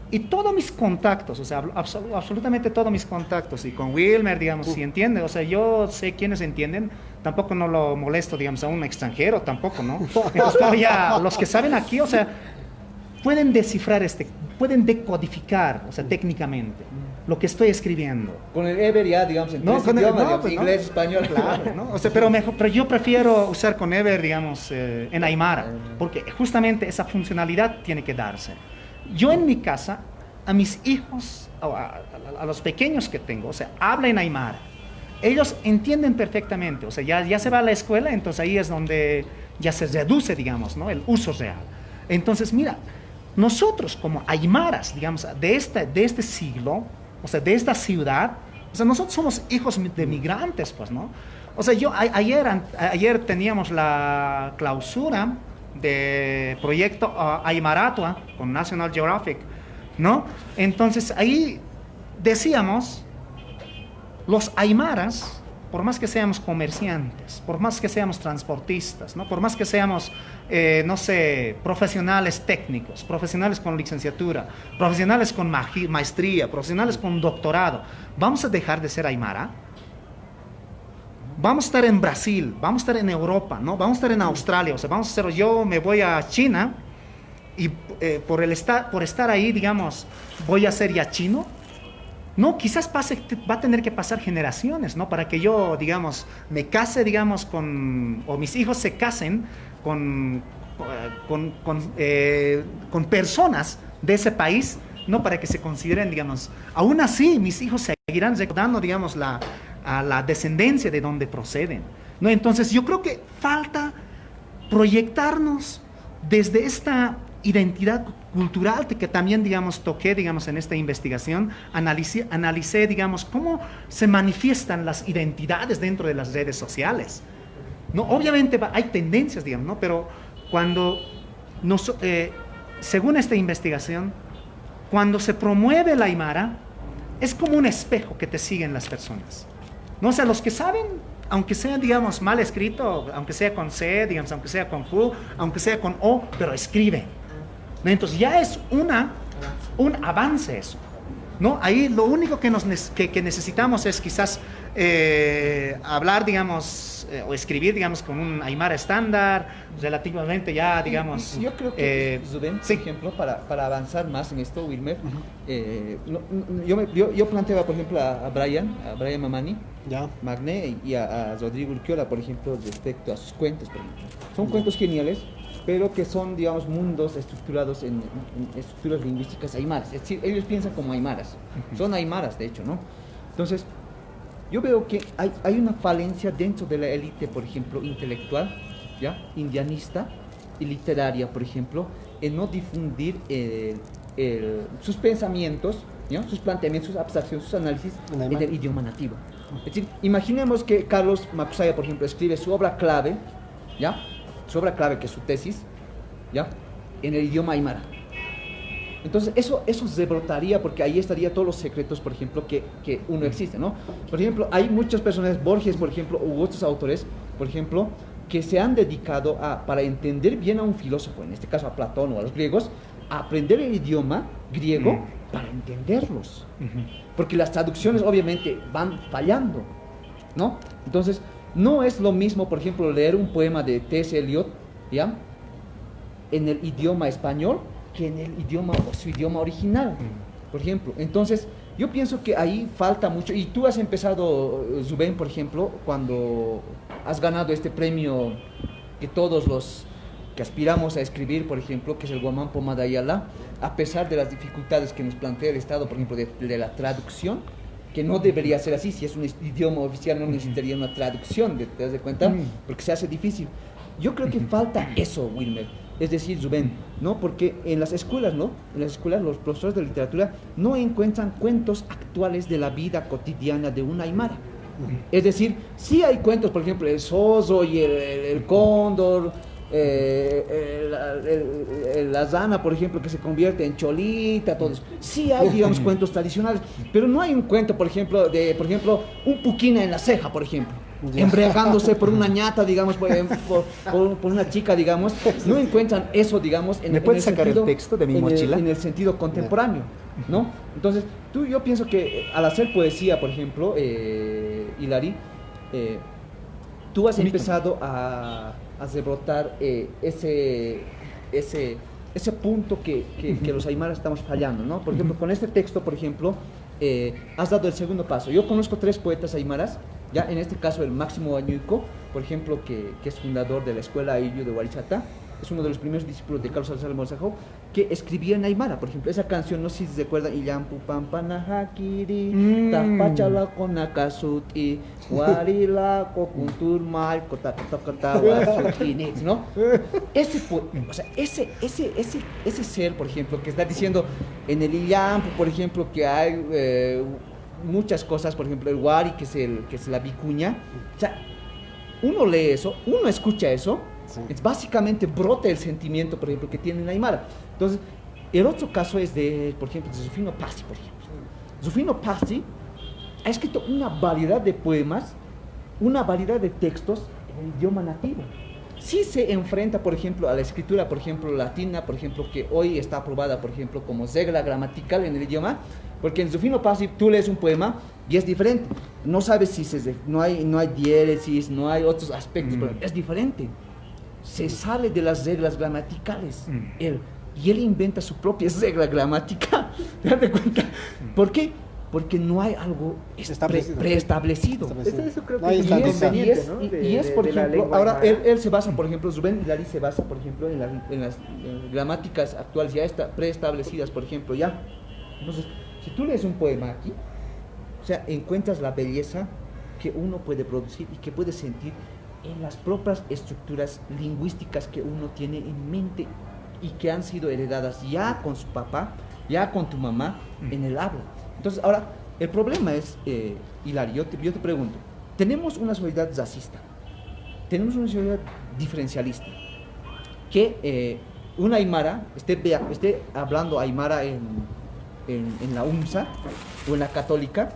y todos mis contactos, o sea, absolutamente todos mis contactos, y con Wilmer, digamos, si entiende, o sea, yo sé quiénes entienden, tampoco no lo molesto, digamos, a un extranjero, tampoco, ¿no? Entonces, no, ya, los que saben aquí, o sea, pueden descifrar pueden decodificar, o sea, técnicamente, lo que estoy escribiendo. Con el Ever ya, digamos, en tres idiomas, digamos, pues, inglés, español. Claro, ¿no? O sea, pero yo prefiero usar con Ever, digamos, en Aymara, porque justamente esa funcionalidad tiene que darse. Yo en mi casa, a mis hijos, a los pequeños que tengo, o sea, hablan Aymara. Ellos entienden perfectamente, o sea, ya se va a la escuela, entonces ahí es donde ya se reduce, digamos, ¿no? El uso real. Entonces, mira, nosotros como aymaras, digamos, de este siglo, o sea, de esta ciudad, o sea, nosotros somos hijos de migrantes, pues, ¿no? O sea, ayer teníamos la clausura de proyecto Aymaratua con National Geographic, ¿no? Entonces, ahí decíamos, los aymaras, por más que seamos comerciantes, por más que seamos transportistas, ¿no? Por más que seamos, no sé, profesionales técnicos, profesionales con licenciatura, profesionales con maestría, profesionales con doctorado, ¿vamos a dejar de ser aymara? Vamos a estar en Brasil, vamos a estar en Europa, ¿no? Vamos a estar en Australia, o sea, yo me voy a China y por estar ahí, digamos, voy a ser ya chino. No, quizás va a tener que pasar generaciones, ¿no? Para que yo, digamos, me case, digamos, o mis hijos se casen con personas de ese país, ¿no? Para que se consideren, digamos, aún así mis hijos seguirán recordando, digamos, a la descendencia de donde proceden, ¿no? Entonces yo creo que falta proyectarnos desde esta identidad cultural que también, digamos, toqué, digamos, en esta investigación, analicé, digamos, cómo se manifiestan las identidades dentro de las redes sociales, ¿no? Obviamente hay tendencias, digamos, ¿no? Pero según esta investigación, cuando se promueve la aymara, es como un espejo que te siguen las personas, ¿no? O sea, los que saben, aunque sea, digamos, mal escrito, aunque sea con C, digamos, aunque sea con Q, aunque sea con O, pero escribe, ¿no? Entonces ya es un avance eso, ¿no? Ahí lo único que necesitamos es quizás hablar, digamos, o escribir, digamos, con un aymara estándar, relativamente ya, digamos... Yo creo que, Zubén, sí. por ejemplo, para avanzar más en esto, Wilmer, yo planteaba, por ejemplo, a Brian Mamani, Ya. Magne, y a Rodrigo Urquiola, por ejemplo, respecto a sus cuentos, por ejemplo. Son cuentos geniales, pero que son, digamos, mundos estructurados en estructuras lingüísticas aymaras. Es decir, ellos piensan como aymaras. Son aymaras, de hecho, ¿no? Entonces, yo veo que hay una falencia dentro de la élite, por ejemplo, intelectual, ¿ya? Indianista y literaria, por ejemplo, en no difundir sus pensamientos, ¿ya? Sus planteamientos, sus abstracciones, sus análisis en el idioma nativo. Es decir, imaginemos que Carlos Macusaya, por ejemplo, escribe su obra clave, ¿ya? Su obra clave, que es su tesis, ¿ya? En el idioma aymara. Entonces, eso rebrotaría, porque ahí estaría todos los secretos, por ejemplo, que uno existe, ¿no? Por ejemplo, hay muchas personas, Borges, por ejemplo, u otros autores, por ejemplo, que se han dedicado para entender bien a un filósofo, en este caso a Platón o a los griegos, a aprender el idioma griego para entenderlos. Porque las traducciones, obviamente, van fallando, ¿no? Entonces, no es lo mismo, por ejemplo, leer un poema de T.S. Eliot, ¿ya? En el idioma español que en el idioma o su idioma original, por ejemplo. Entonces, yo pienso que ahí falta mucho. Y tú has empezado, Zubén, por ejemplo, cuando has ganado este premio que todos los que aspiramos a escribir, por ejemplo, que es el Guamán Pomadayala, a pesar de las dificultades que nos plantea el Estado, por ejemplo, de la traducción, que no debería ser así, si es un idioma oficial no necesitaría una traducción, ¿te das de cuenta? Porque se hace difícil. Yo creo que falta eso, Wilmer, es decir, Rubén, ¿no? Porque en las escuelas, ¿no? En las escuelas los profesores de literatura no encuentran cuentos actuales de la vida cotidiana de un aymara. Es decir, sí hay cuentos, por ejemplo, el Soso y el Cóndor, la rana, por ejemplo, que se convierte en cholita, todo eso. Sí hay, digamos, cuentos tradicionales, pero no hay un cuento, por ejemplo, un puquina en la ceja, por ejemplo, embriagándose por una ñata, digamos, por una chica, digamos. No encuentran eso, digamos, ¿Me puedes sacar el texto de mi mochila? En el sentido contemporáneo, ¿no? Entonces, yo pienso que al hacer poesía, por ejemplo, Hilary, tú has empezado a rebrotar ese punto que los aymaras estamos fallando, ¿no? Por ejemplo, con este texto, por ejemplo, has dado el segundo paso. Yo conozco 3 poetas aymaras, ya en este caso el Máximo Añuico, por ejemplo, que es fundador de la Escuela Ayllu de Huarichata, es uno de los primeros discípulos de Carlos Salazar Morzajó, que escribía en aymara, por ejemplo, esa canción, no sé si se recuerdan, Illampu Pampanajakiri, Tapachala Konakasuti, Warila Kokunturmal, Kotakotawasutinix, ¿no? O sea, ese ser, por ejemplo, que está diciendo en el Illampu, por ejemplo, que hay muchas cosas, por ejemplo, el Wari, que es la vicuña, o sea, uno lee eso, uno escucha eso. Sí. Es básicamente brota el sentimiento, por ejemplo, que tiene en aymara. Entonces, el otro caso es por ejemplo, de Rufino Pasi, por ejemplo. Rufino Pasi ha escrito una variedad de poemas, una variedad de textos en el idioma nativo. Sí se enfrenta, por ejemplo, a la escritura, por ejemplo, latina, por ejemplo, que hoy está aprobada, por ejemplo, como regla gramatical en el idioma, porque en Rufino Pasi tú lees un poema y es diferente. No sabes si no hay diéresis, no hay otros aspectos, pero es diferente. Se sale de las reglas gramaticales, y él inventa su propia regla gramática. ¿Te das cuenta? ¿Por qué? Porque no hay algo preestablecido. Eso creo que es conveniente, ¿no? Y es, por ejemplo, ahora él se basa, por ejemplo, Rubén Hilary se basa, por ejemplo, en las gramáticas actuales ya preestablecidas, por ejemplo, ya. Entonces, si tú lees un poema aquí, o sea, encuentras la belleza que uno puede producir y que puede sentir en las propias estructuras lingüísticas que uno tiene en mente y que han sido heredadas ya con su papá, ya con tu mamá, en el habla. Entonces, ahora, el problema es, Hilary, yo te pregunto, tenemos una sociedad racista, tenemos una sociedad diferencialista, que una aymara esté hablando aymara en la UMSA o en la católica,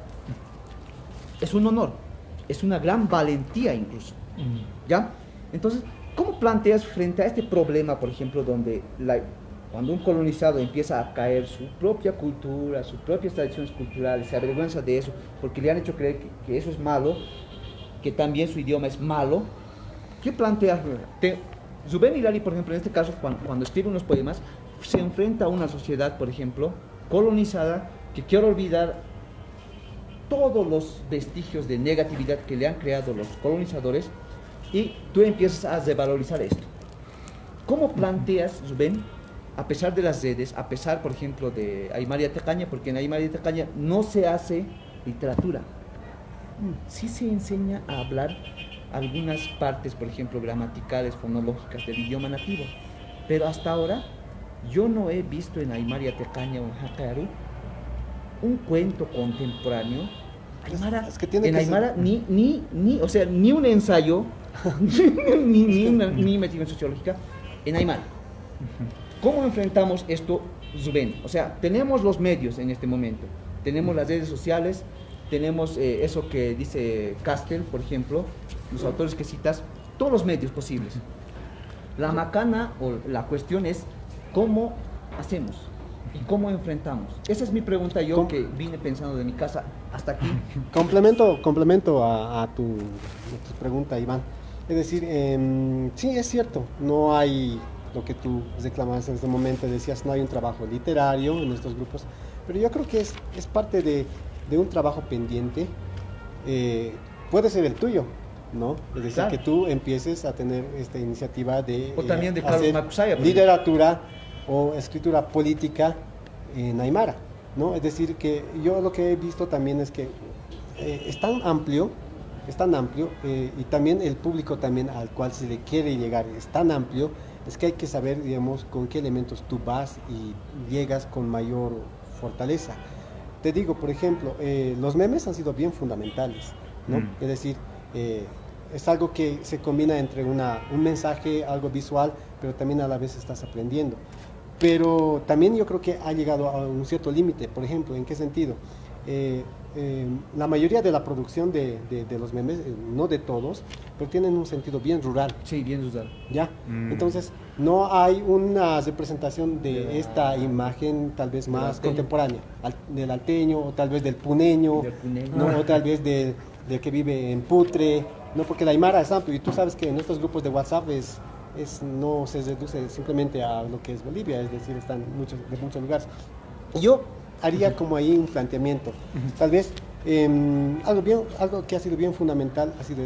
es un honor, es una gran valentía incluso. ¿Ya? Entonces, ¿cómo planteas frente a este problema, por ejemplo, donde cuando un colonizado empieza a caer su propia cultura, sus propias tradiciones culturales, se avergüenza de eso, porque le han hecho creer que eso es malo, que también su idioma es malo? ¿Qué planteas? Rubén Hilary, por ejemplo, en este caso, cuando escribe unos poemas, se enfrenta a una sociedad, por ejemplo, colonizada, que quiere olvidar todos los vestigios de negatividad que le han creado los colonizadores, y tú empiezas a revalorizar esto. ¿Cómo planteas, Rubén, a pesar de las redes, a pesar, por ejemplo, de Aymara Yatecaña, porque en Aymara Yatecaña no se hace literatura, sí se enseña a hablar algunas partes, por ejemplo, gramaticales, fonológicas del idioma nativo, pero hasta ahora yo no he visto en Aymara Yatecaña o en Hakaru un cuento contemporáneo aymara, es que tiene en que aymara o sea, ni un ensayo ni una investigación sociológica en aymara. ¿Cómo enfrentamos esto, Rubén? O sea, tenemos los medios en este momento, tenemos las redes sociales, tenemos eso que dice Castel, por ejemplo, los autores que citas, todos los medios posibles. La macana o la cuestión es ¿cómo hacemos? ¿Y cómo enfrentamos? Esa es mi pregunta yo que vine pensando de mi casa hasta aquí. Complemento a tu pregunta, Iván. Es decir, sí, es cierto, no hay lo que tú reclamabas en este momento, decías, no hay un trabajo literario en estos grupos, pero yo creo que es parte de un trabajo pendiente, puede ser el tuyo, ¿no? Es decir, Claro. que tú empieces a tener esta iniciativa de O también de Carlos hacer Macusaya, por literatura o escritura política en Aymara, ¿no? Es decir, que yo lo que he visto también es que es tan amplio, y también el público también al cual se le quiere llegar es tan amplio, es que hay que saber, digamos, con qué elementos tú vas y llegas con mayor fortaleza. Te digo, por ejemplo, los memes han sido bien fundamentales, ¿no? Es decir, es algo que se combina entre un mensaje, algo visual, pero también a la vez estás aprendiendo. Pero también yo creo que ha llegado a un cierto límite. Por ejemplo, ¿en qué sentido? La mayoría de la producción de los memes, no de todos, pero tienen un sentido bien rural. Sí, bien usado. ¿Ya? Entonces, no hay una representación de esta imagen tal vez más alteño. contemporánea, del alteño, o tal vez del puneño, Del puneño. ¿no? O tal vez del que vive en Putre, ¿no? Porque la Aymara es amplio, y tú sabes que en estos grupos de WhatsApp no se reduce simplemente a lo que es Bolivia, es decir, están de muchos lugares. Yo haría como ahí un planteamiento, tal vez algo que ha sido bien fundamental ha sido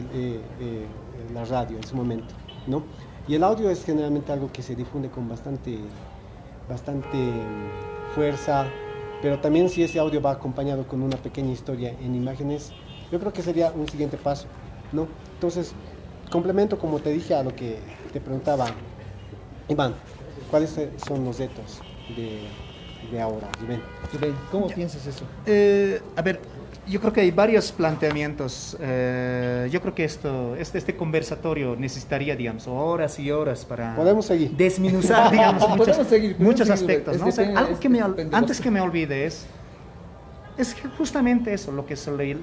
la radio en su momento, ¿no? Y el audio es generalmente algo que se difunde con bastante fuerza, pero también si ese audio va acompañado con una pequeña historia en imágenes, yo creo que sería un siguiente paso, ¿no? Entonces, complemento, como te dije, a lo que te preguntaba Iván, ¿cuáles son los retos de ahora, Rubén? Rubén, ¿cómo piensas eso? A ver, yo creo que hay varios planteamientos. Yo creo que este conversatorio necesitaría, digamos, horas y horas para Podemos seguir. desmenuzar, digamos, Podemos seguir, muchos seguir, aspectos, ¿no? es O sea, depende- algo es que me, depende de antes vos. que me olvide es que justamente eso, lo que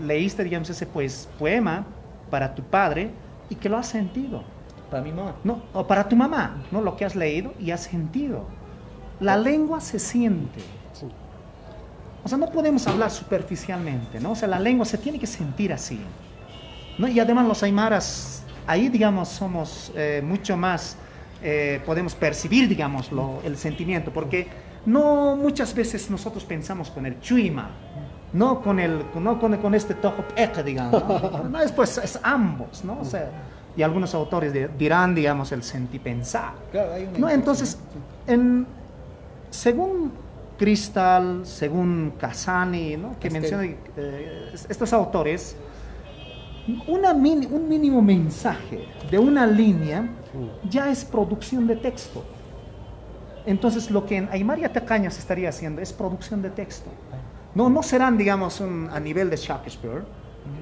leíste, digamos, ese poema para tu padre y que lo has sentido. Para mi mamá. No, o para tu mamá, ¿no? Lo que has leído y has sentido. La lengua se siente. Sí. O sea, no podemos hablar superficialmente, ¿no? O sea, la lengua se tiene que sentir así, ¿no? Y además los aymaras, ahí, digamos, somos mucho más, podemos percibir, digamos, el sentimiento, porque no muchas veces nosotros pensamos con el chuima, no con este tojo peque, digamos, ¿no? No, es ambos, ¿no? O sea, y algunos autores dirán, digamos, el sentipensar. Claro, hay una No, entonces, según Cristal, según Casani, ¿no? Que Castel. menciona estos autores, un mínimo mensaje de una línea ya es producción de texto. Entonces, lo que en Aymara Tacaña se estaría haciendo es producción de texto. No serán, digamos, a nivel de Shakespeare,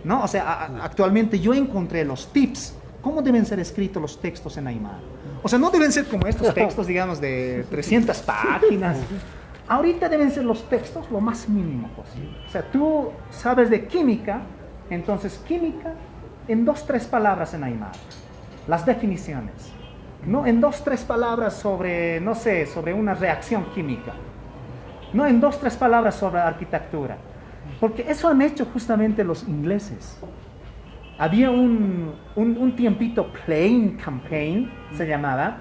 ¿no? O sea, actualmente yo encontré los tips, cómo deben ser escritos los textos en Aymara. O sea, no deben ser como estos textos, digamos, de 300 páginas. Ahorita deben ser los textos lo más mínimo posible. O sea, tú sabes de química, entonces química en 2-3 palabras en Aymara. Las definiciones. No en 2-3 palabras sobre, no sé, sobre una reacción química. No en 2-3 palabras sobre arquitectura. Porque eso han hecho justamente los ingleses. Había un tiempito Plain Campaign, se llamaba,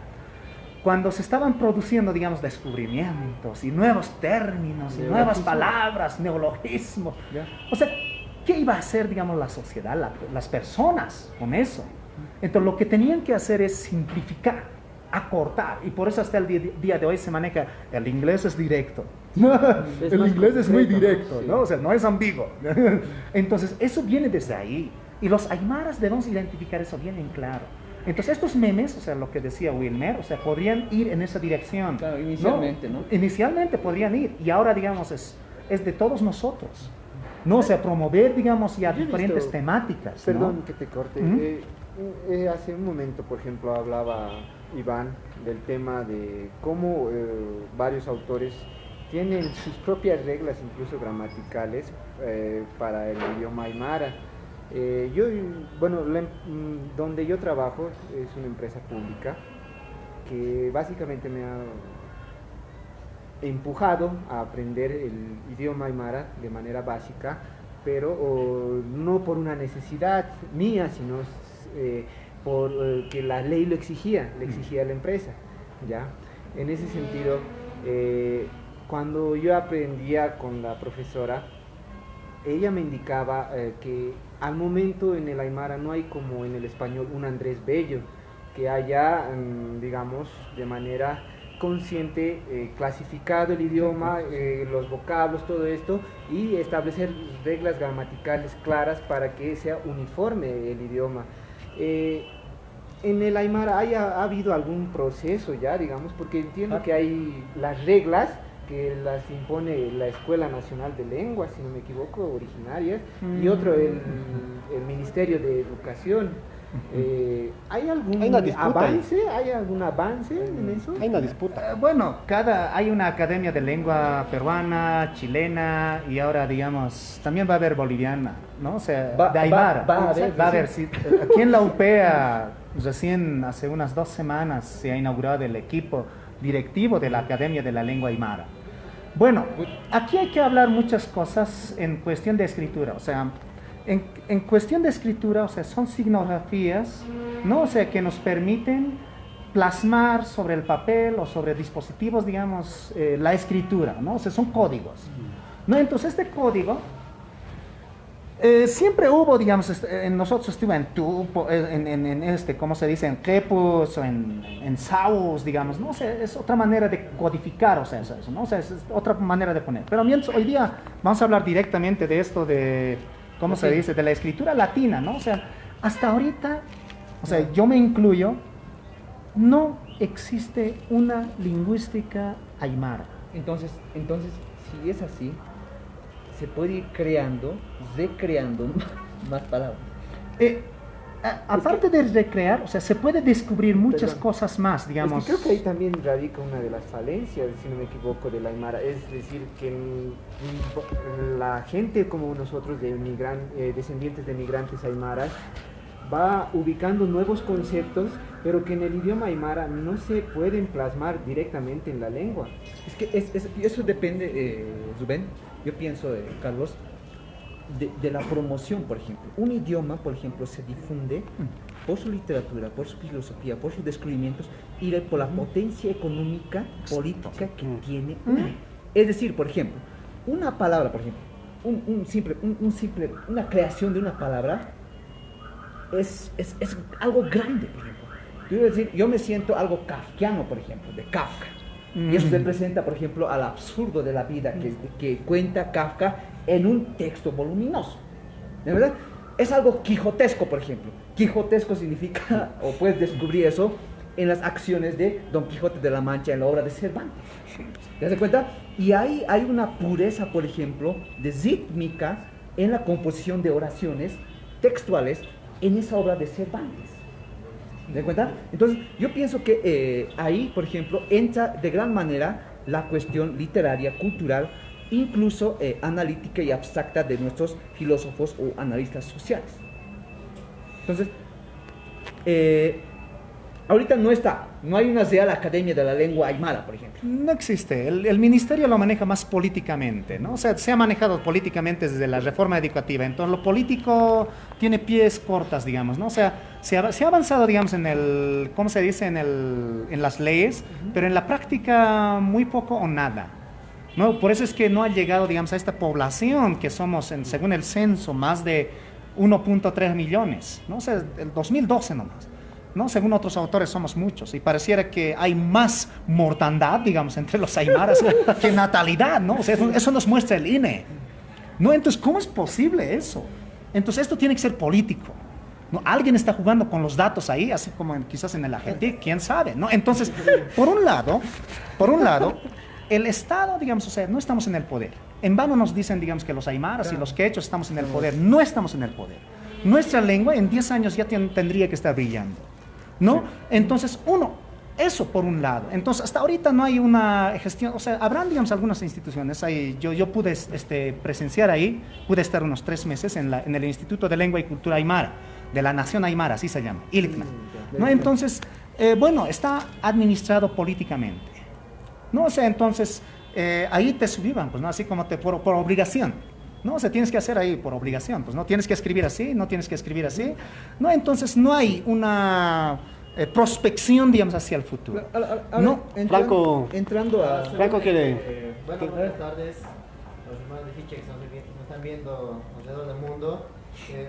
cuando se estaban produciendo, digamos, descubrimientos y nuevos términos y nuevas palabras, neologismos. Ya. O sea, ¿qué iba a hacer, digamos, la sociedad, las personas con eso? Entonces, lo que tenían que hacer es simplificar, acortar, y por eso hasta el día de hoy se maneja, el inglés es directo. El más inglés es muy concreto, ¿no? directo, Sí. ¿no? O sea, no es ambiguo. Entonces, eso viene desde ahí. Y los aymaras debemos identificar eso bien en claro. Entonces, estos memes, o sea, lo que decía Wilmer, o sea, podrían ir en esa dirección. Claro, inicialmente, ¿no? Inicialmente podrían ir. Y ahora, digamos, es de todos nosotros. No, o sea, promover, digamos, ya Yo he diferentes visto- temáticas. ¿no? Perdón que te corte. Ujú. Hace un momento, por ejemplo, hablaba Iván del tema de cómo varios autores tienen sus propias reglas, incluso gramaticales, para el idioma aymara. Donde yo trabajo es una empresa pública que básicamente me ha empujado a aprender el idioma aymara de manera básica, pero no por una necesidad mía, sino que la ley lo exigía, le exigía a la empresa, ¿ya? En ese sentido, cuando yo aprendía con la profesora, ella me indicaba que al momento en el Aymara no hay como en el español un Andrés Bello, que haya, digamos, de manera consciente clasificado el idioma, los vocablos, todo esto, y establecer reglas gramaticales claras para que sea uniforme el idioma. En el Aymara ha habido algún proceso ya, digamos, porque entiendo que hay las reglas que las impone la Escuela Nacional de Lenguas, si no me equivoco, originarias, y otro el Ministerio de Educación. ¿Hay algún Hay una disputa ahí. avance? ¿Hay algún avance en eso? Hay una disputa. Bueno, hay una academia de lengua peruana, chilena y ahora, digamos, también va a haber boliviana, ¿no? O sea, de Aymara. va a haber, Sí. Aquí en la UPEA, recién hace unas 2 semanas se ha inaugurado el equipo directivo de la Academia de la Lengua Aymara. Bueno, aquí hay que hablar muchas cosas en cuestión de escritura, o sea, en cuestión de escritura, o sea, son signografías, ¿no? O sea, que nos permiten plasmar sobre el papel o sobre dispositivos, digamos, la escritura, ¿no? O sea, son códigos, ¿no? Entonces, este código siempre hubo, digamos, nosotros estuvimos en ¿cómo se dice? En Quepus o en Saus, digamos, ¿no? O sea, es otra manera de codificar, o sea, eso, ¿no? O sea, es otra manera de poner. Pero hoy día vamos a hablar directamente de esto de, ¿cómo se dice? De la escritura latina, ¿no? O sea, hasta ahorita, o sea, yo me incluyo, no existe una lingüística aymara. Entonces, si es así, se puede ir recreando más palabras. Aparte de recrear, o sea, se puede descubrir muchas cosas más, digamos. Es que creo que ahí también radica una de las falencias, si no me equivoco, del Aymara. Es decir, que la gente como nosotros, descendientes de migrantes aymaras, va ubicando nuevos conceptos, pero que en el idioma aymara no se pueden plasmar directamente en la lengua. Es que eso depende, Rubén, yo pienso, Carlos, de la promoción, por ejemplo. Un idioma, por ejemplo, se difunde por su literatura, por su filosofía, por sus descubrimientos y por la potencia económica, política que tiene. Es decir, por ejemplo, una palabra, por ejemplo, una creación de una palabra es algo grande, por ejemplo. Quiero decir, yo me siento algo kafkiano, por ejemplo, de Kafka. Y eso representa, por ejemplo, al absurdo de la vida que cuenta Kafka en un texto voluminoso. ¿De verdad? Es algo quijotesco, por ejemplo. Quijotesco significa, o puedes descubrir eso, en las acciones de Don Quijote de la Mancha en la obra de Cervantes. ¿Te das cuenta? Y hay una pureza, por ejemplo, de rítmica en la composición de oraciones textuales en esa obra de Cervantes. ¿Te das cuenta? Entonces, yo pienso que ahí, por ejemplo, entra de gran manera la cuestión literaria, cultural, incluso analítica y abstracta de nuestros filósofos o analistas sociales. Entonces, ahorita no hay una Real Academia de la Lengua Aymara, por ejemplo. No existe. El ministerio lo maneja más políticamente, ¿no? O sea, se ha manejado políticamente desde la reforma educativa. Entonces, lo político tiene pies cortas, digamos, ¿no? O sea, se ha avanzado, digamos, ¿cómo se dice? En las leyes, pero en la práctica muy poco o nada, ¿no? Por eso es que no ha llegado, digamos, a esta población que somos, según el censo, más de 1.3 millones, ¿no? O sea, el 2012 nomás, ¿no? Según otros autores somos muchos y pareciera que hay más mortandad, digamos, entre los aymaras que natalidad, ¿no? O sea, eso nos muestra el INE, ¿no? Entonces, ¿cómo es posible eso? Entonces, esto tiene que ser político, ¿no? Alguien está jugando con los datos ahí, así como quizás en el Argentina, quién sabe, ¿no? Entonces, por un lado, el Estado, digamos, o sea, no estamos en el poder. En vano nos dicen, digamos, que los aymaras y los quechos estamos en el poder. No estamos en el poder. Nuestra lengua en 10 años ya tendría que estar brillando, ¿no? Entonces, eso por un lado. Entonces, hasta ahorita no hay una gestión, o sea, habrán, digamos, algunas instituciones. Yo pude presenciar ahí, pude estar unos 3 meses en el Instituto de Lengua y Cultura Aymara, de la Nación Aymara, así se llama, ILCNA, ¿no? Entonces, bueno, está administrado políticamente, ¿no? O sea, entonces, ahí te subían, pues, ¿no? Así como por obligación, ¿no? O sea, tienes que hacer ahí por obligación, pues, ¿no? Tienes que escribir así, no tienes que escribir así, ¿no? Entonces, no hay una prospección, digamos, hacia el futuro. No, Franco Bueno, buenas tardes, los hermanos de Hiche que nos están viendo alrededor del mundo.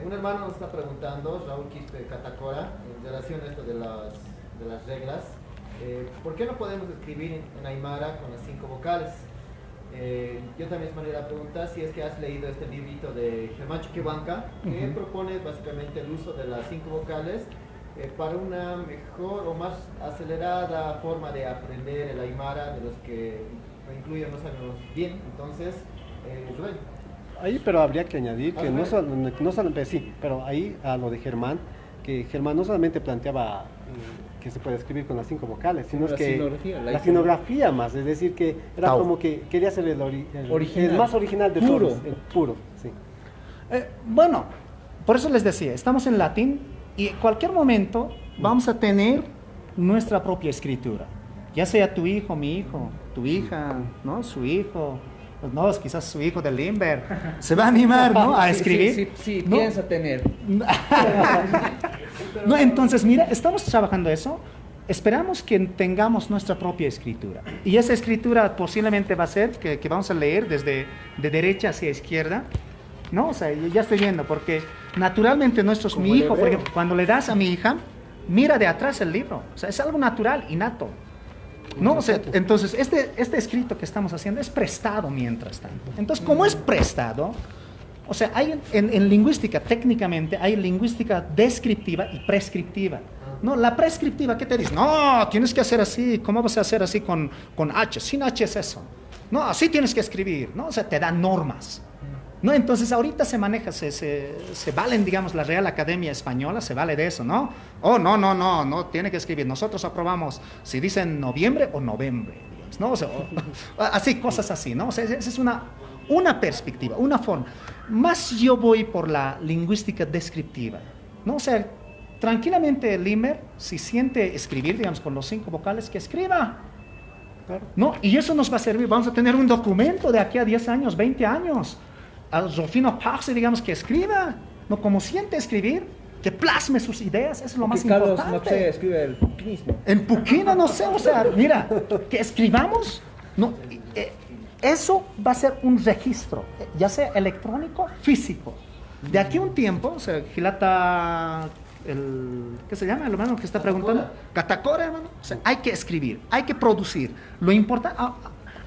Un hermano nos está preguntando, Raúl Quispe Catacora, en relación a esto de las reglas, ¿por qué no podemos escribir en Aymara con las 5 vocales? Yo también me la pregunta si es que has leído este librito de Germán Chuquehuanca, que propone básicamente el uso de las 5 vocales para una mejor o más acelerada forma de aprender el Aymara, de los que lo incluyen no sabemos bien. Entonces, Rubén. Ahí, pero habría que añadir que no solamente, sí, pero ahí a lo de Germán, que Germán no solamente planteaba que se puede escribir con las 5 vocales, sino es que la sinografía más, es decir, que era como que quería ser el más original de puro. todos, el puro, sí. Bueno, por eso les decía, estamos en latín y en cualquier momento vamos a tener nuestra propia escritura, ya sea tu hijo, mi hijo, tu hija, ¿no? Su hijo. Pues no, quizás su hijo de Limber se va a animar, ¿no? A escribir. Sí, ¿no? piensa tener. No, entonces, mira, estamos trabajando eso. Esperamos que tengamos nuestra propia escritura. Y esa escritura posiblemente va a ser que vamos a leer desde de derecha hacia izquierda. ¿No? O sea, ya estoy viendo, porque naturalmente mi hijo, por ejemplo, cuando le das a mi hija, mira de atrás el libro. O sea, es algo natural, innato. No, o sea, entonces este escrito que estamos haciendo es prestado mientras tanto. Entonces, como es prestado, o sea, hay en lingüística, técnicamente, hay lingüística descriptiva y prescriptiva. No, la prescriptiva, ¿qué te dice? No, tienes que hacer así. ¿Cómo vas a hacer así con H? Sin H es eso. No, así tienes que escribir, ¿no? O sea, te dan normas. No, entonces ahorita se maneja, se valen, digamos, la Real Academia Española, se vale de eso, ¿no? Oh, no, tiene que escribir. Nosotros aprobamos si dicen noviembre o novembre, digamos, ¿no? O sea, así, cosas así, ¿no? O sea, esa es una perspectiva, una forma. Más yo voy por la lingüística descriptiva, ¿no? O sea, tranquilamente Limer, si siente escribir, digamos, con los 5 vocales, que escriba. ¿No? Y eso nos va a servir, vamos a tener un documento de aquí a 10 años, 20 años. A Rufino Parse, digamos, que escriba, no como siente escribir, que plasme sus ideas, eso es lo más Carlos importante. Carlos Maxe escribe el puquinismo. En puquina, no sé, o sea, mira, que escribamos, no, eso va a ser un registro, ya sea electrónico, físico. De aquí a un tiempo, o sea, Gilata, ¿qué se llama? El hermano que está preguntando. Catacora, hermano. O sea, hay que escribir, hay que producir. Lo importante.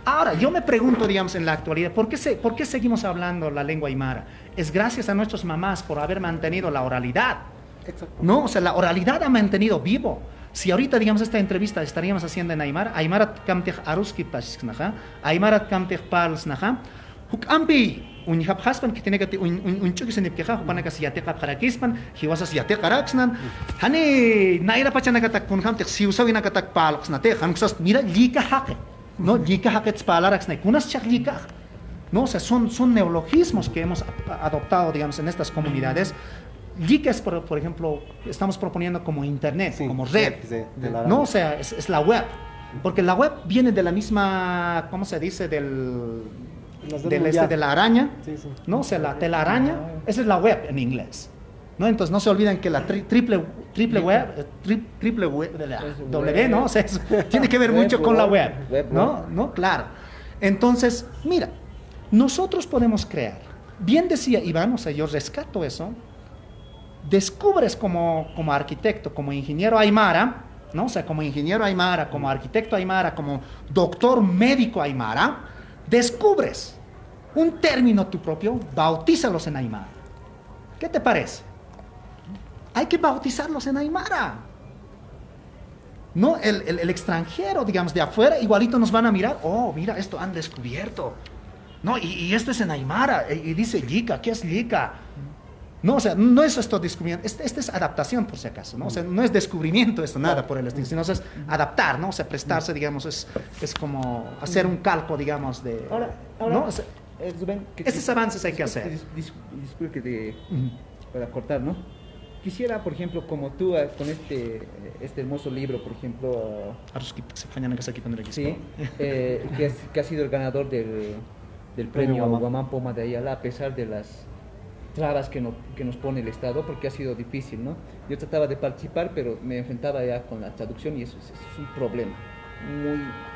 Ahora, yo me pregunto, digamos, en la actualidad, ¿por qué seguimos hablando la lengua aymara? Es gracias a nuestras mamás por haber mantenido la oralidad. Exacto. No, o sea, la oralidad ha mantenido vivo. Si ahorita, digamos, esta entrevista estaríamos haciendo en aymara, aymarat kamtej aruski pasnaja, aymarat kamtej palsnaja, hukampi unhab haspan que tiene que un chukis en ipkeja, pana que siate qarakispan, hiwasas yate qaraksnan, hani naira pachanakatak kun kamtej si usawina katak palsnate, hanksas mira lika hake. No, no, o sea, son neologismos que hemos adoptado, digamos, en estas comunidades. Yika es, por ejemplo, estamos proponiendo como internet, sí, como red. No, o sea, es la web. Porque la web viene de la misma, ¿cómo se dice? De la araña. Sí, sí. No, o sea, la telaraña, esa es la web en inglés. ¿No? Entonces no se olviden que la triple web, W, ¿no? O sea, tiene que ver mucho con la web, ¿no? ¿No? Claro. Entonces, mira, nosotros podemos crear. Bien decía Iván, o sea, yo rescato eso. Descubres como arquitecto, como ingeniero aymara, ¿no? O sea, como ingeniero aymara, como arquitecto aymara, como doctor médico aymara, descubres un término tu propio, bautízalos en aymara. ¿Qué te parece? Hay que bautizarlos en aymara. No, el extranjero, digamos, de afuera, igualito nos van a mirar. Oh, mira, esto han descubierto. No, y esto es en aymara. Y dice Yika, ¿qué es Yika? No, o sea, no es esto descubrimiento. Este es adaptación, por si acaso, ¿no? O sea, no es descubrimiento esto, nada por el estilo, sino es adaptar, ¿no? O sea, prestarse, digamos, es como hacer un calco, digamos, de... Ahora ¿no? O sea, esos avances hay que hacer. Disculpe para cortar, ¿no? Quisiera, por ejemplo, como tú, con este hermoso libro, por ejemplo... Sí, que ha sido el ganador del premio Guamán Poma de Ayala, a pesar de las trabas que nos pone el Estado, porque ha sido difícil, ¿no? Yo trataba de participar, pero me enfrentaba ya con la traducción y eso es un problema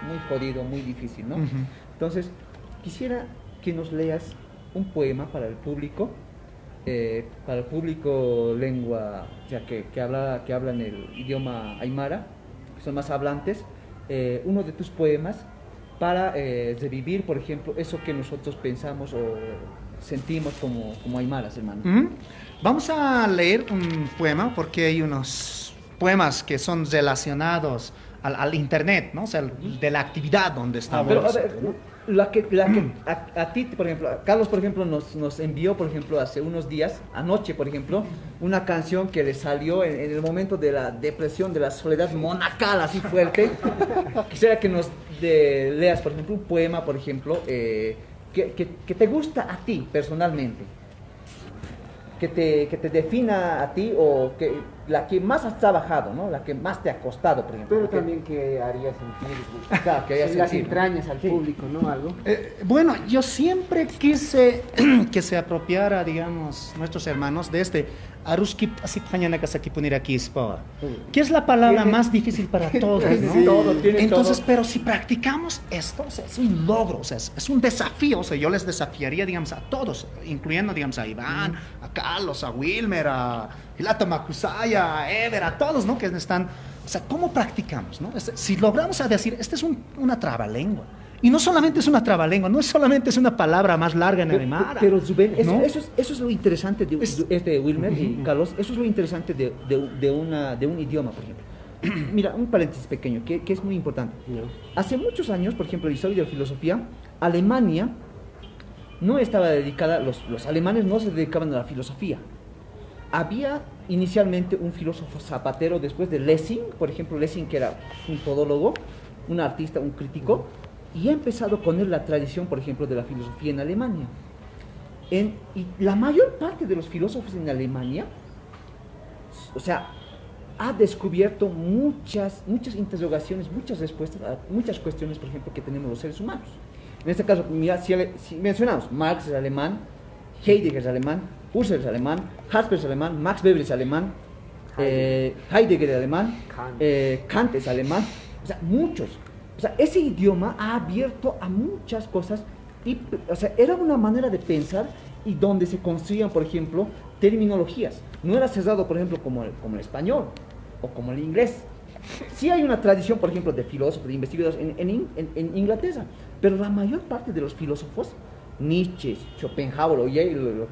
muy jodido, muy difícil, ¿no? Uh-huh. Entonces, quisiera que nos leas un poema para el público para el público lengua, o sea, que hablan el idioma aymara, que son más hablantes, uno de tus poemas para revivir, por ejemplo, eso que nosotros pensamos o sentimos como aymaras, hermano. Vamos a leer un poema porque hay unos poemas que son relacionados al internet, ¿no? O sea, de la actividad donde estamos. Pero a ver, a ti, por ejemplo, Carlos, por ejemplo, nos envió, por ejemplo, hace unos días, anoche, por ejemplo, una canción que le salió en el momento de la depresión, de la soledad monacal, así fuerte. Quisiera que nos leas, por ejemplo, un poema, por ejemplo, que te gusta a ti personalmente, que te defina a ti, o que la que más has trabajado, ¿no? La que más te ha costado, por ejemplo. Pero también que haría sentir, Claro, que haría en las sentir, ¿no? entrañas al Sí. público, ¿no? Algo. Bueno, yo siempre quise que se apropiara, digamos, nuestros hermanos de este Aruskip Asiphanyanakasakipuniraquispa, que es la palabra más difícil para todos, ¿no? Sí, todo, tiene Entonces, todo. pero si practicamos esto, o sea, es un logro, o sea, es un desafío, o sea, yo les desafiaría, digamos, a todos, incluyendo, digamos, a Iván, a Carlos, a Wilmer, a Hilata Makusaya, a Ever, a todos, ¿no? Que están, o sea, ¿cómo practicamos, no? Si logramos a decir, esta es una trabalengua. Y no solamente es una trabalengua, no solamente es una palabra más larga en aymara. Pero Zubén, ¿no? eso es lo interesante de Wilmer y Carlos, eso es lo interesante de un idioma, por ejemplo. Mira, un paréntesis pequeño, que es muy importante. Hace muchos años, por ejemplo, en la historia de la filosofía, Alemania no estaba dedicada, los alemanes no se dedicaban a la filosofía. Había inicialmente un filósofo zapatero después de Lessing, por ejemplo, Lessing, que era un todólogo, un artista, un crítico, y ha empezado con él la tradición, por ejemplo, de la filosofía en Alemania. Y la mayor parte de los filósofos en Alemania, o sea, ha descubierto muchas interrogaciones, muchas respuestas a muchas cuestiones, por ejemplo, que tenemos los seres humanos. En este caso, mira, si mencionamos, Marx es alemán, Heidegger es alemán, Husserl es alemán, Hasper es alemán, Max Weber es alemán, Heidegger es alemán, Kant es alemán, o sea, muchos. O sea, ese idioma ha abierto a muchas cosas, o sea, era una manera de pensar y donde se construían, por ejemplo, terminologías. No era cerrado, por ejemplo, como el español o como el inglés. Sí hay una tradición, por ejemplo, de filósofos, de investigadores en Inglaterra, pero la mayor parte de los filósofos, Nietzsche, Schopenhauer o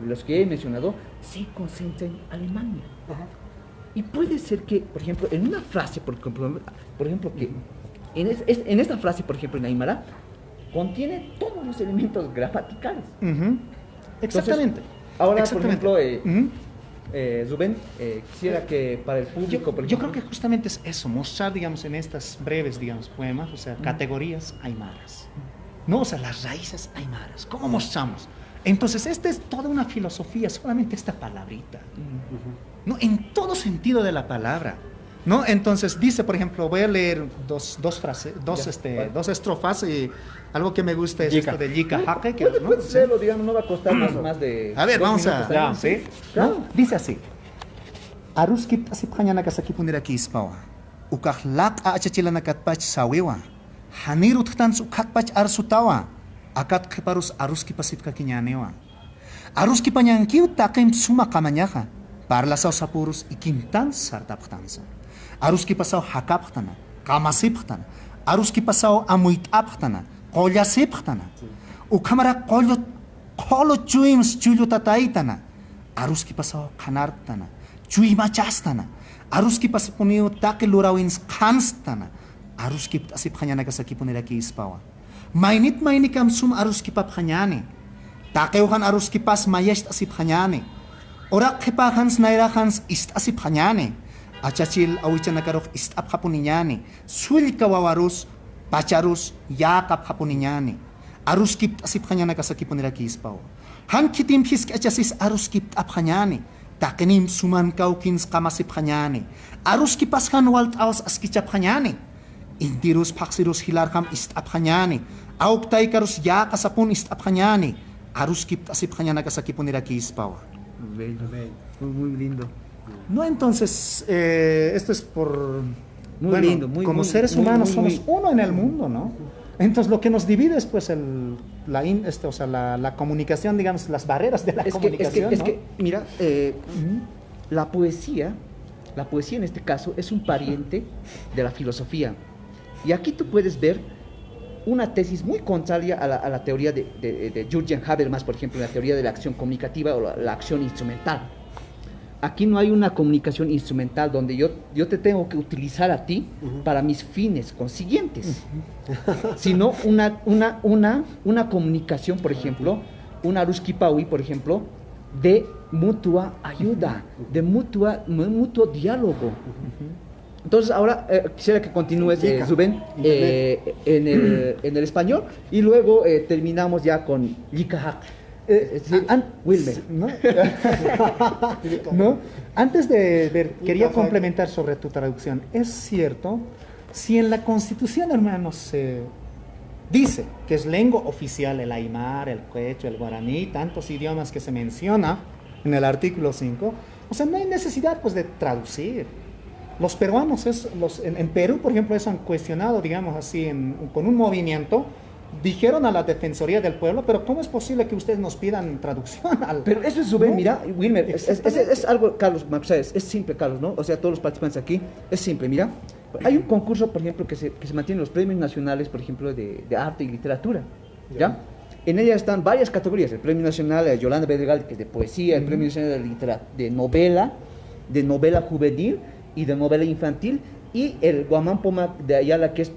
los que he mencionado, se concentran en Alemania. Y puede ser que, por ejemplo, en una frase, por ejemplo, que en esta frase, por ejemplo, en aymara, contiene todos los elementos gramaticales. Exactamente. Entonces, ahora, Exactamente. por ejemplo, Rubén, quisiera que para el público, por Yo ejemplo, creo que justamente es eso, mostrar, digamos, en estas breves, digamos, poemas, o sea, categorías aymaras. No, o sea, las raíces aymaras. ¿Cómo mostramos? Entonces, esta es toda una filosofía, solamente esta palabrita. ¿No? En todo sentido de la palabra. ¿No? Entonces dice, por ejemplo, voy a leer dos frases, dos estrofas, y algo que me gusta es esto de Yika Hake. puedes leerlo, digamos, no va a costar más de... A ver, 2 vamos minutos, a... ¿sí? ¿No? Dice así. Aruskip asiphanyanakasaki puniraki ispawa. Ukahlak achachilanakatpach sawewa. Hanirut tans ukakpach arsutawa. Akat keparus aruskip asipkakinyanewa. Aruskip anyankiu takim suma kamanyaha. Parlasaw sapurus ikintan sartaptansa. Aruski pasaw hakaptana, kamasiptana, aruski pasaw amuitaptana, qolasiptana. Ukamara qolo chuims chulutataitana. Aruski pasaw kanartana, chuimachastana. Aruski pasapuniu takilurawins kanstana. Aruski asiphanyanakasaki puniraki ispawa. Mainikam sum aruski paphanyane. Takeuhan aruski pas mayest asiphanyane. Orak kepahans nairahans ist asiphanyane. Achachil awichanakaroq istap hapuniñani, suilka wawarus, pacharus, yakap hapuniñani. Aruskip asiphanyanakasakipunirakis ispaw. Han kitim hisk achasis aruskip aphañani, takenim suman kaukins kamasiphañani. Aruskipas han walt aus askichaphañani. Intirus paxirus hilarham istaphañani. Auktaikarus yakasapun istaphañani. Aruskip asiphanyanakasakipunirakis ispaw. Muy lindo. No, entonces, esto es por... Muy bueno, lindo, como seres humanos somos uno en el mundo, ¿no? Entonces lo que nos divide es pues o sea, la comunicación, digamos, las barreras de la comunicación, es ¿no? que, mira, la poesía en este caso es un pariente de la filosofía. Y aquí tú puedes ver una tesis muy contraria a la teoría de Jürgen Habermas, por ejemplo, la teoría de la acción comunicativa o la acción instrumental. Aquí no hay una comunicación instrumental donde yo te tengo que utilizar a ti para mis fines consiguientes, sino una comunicación, por ejemplo, una Ruski Paui, por ejemplo, de mutua ayuda, de mutuo diálogo. Entonces ahora quisiera que continúes, Zubén, en el español y luego terminamos ya con Yikahak. Wilmer. ¿No? ¿No? Antes de ver, quería complementar sobre tu traducción. Es cierto, si en la Constitución, hermanos, se dice que es lengua oficial el aymara, el quechua, el guaraní, tantos idiomas que se menciona en el artículo 5, o sea, no hay necesidad pues de traducir. Los peruanos, en Perú, por ejemplo, eso han cuestionado, digamos así, con un movimiento. Dijeron a la Defensoría del Pueblo, pero ¿cómo es posible que ustedes nos pidan traducción? Pero eso es Zubén, ¿no? mira, Wilmer, es algo, Carlos, es simple, Carlos, ¿no? O sea, todos los participantes aquí, es simple, mira. Hay un concurso, por ejemplo, que se mantiene los premios nacionales, por ejemplo, de arte y literatura, ¿ya? En ella están varias categorías, el premio nacional de Yolanda Bedregal, que es de poesía, el premio nacional de novela juvenil y de novela infantil, y el Guamán Poma de Ayala, que es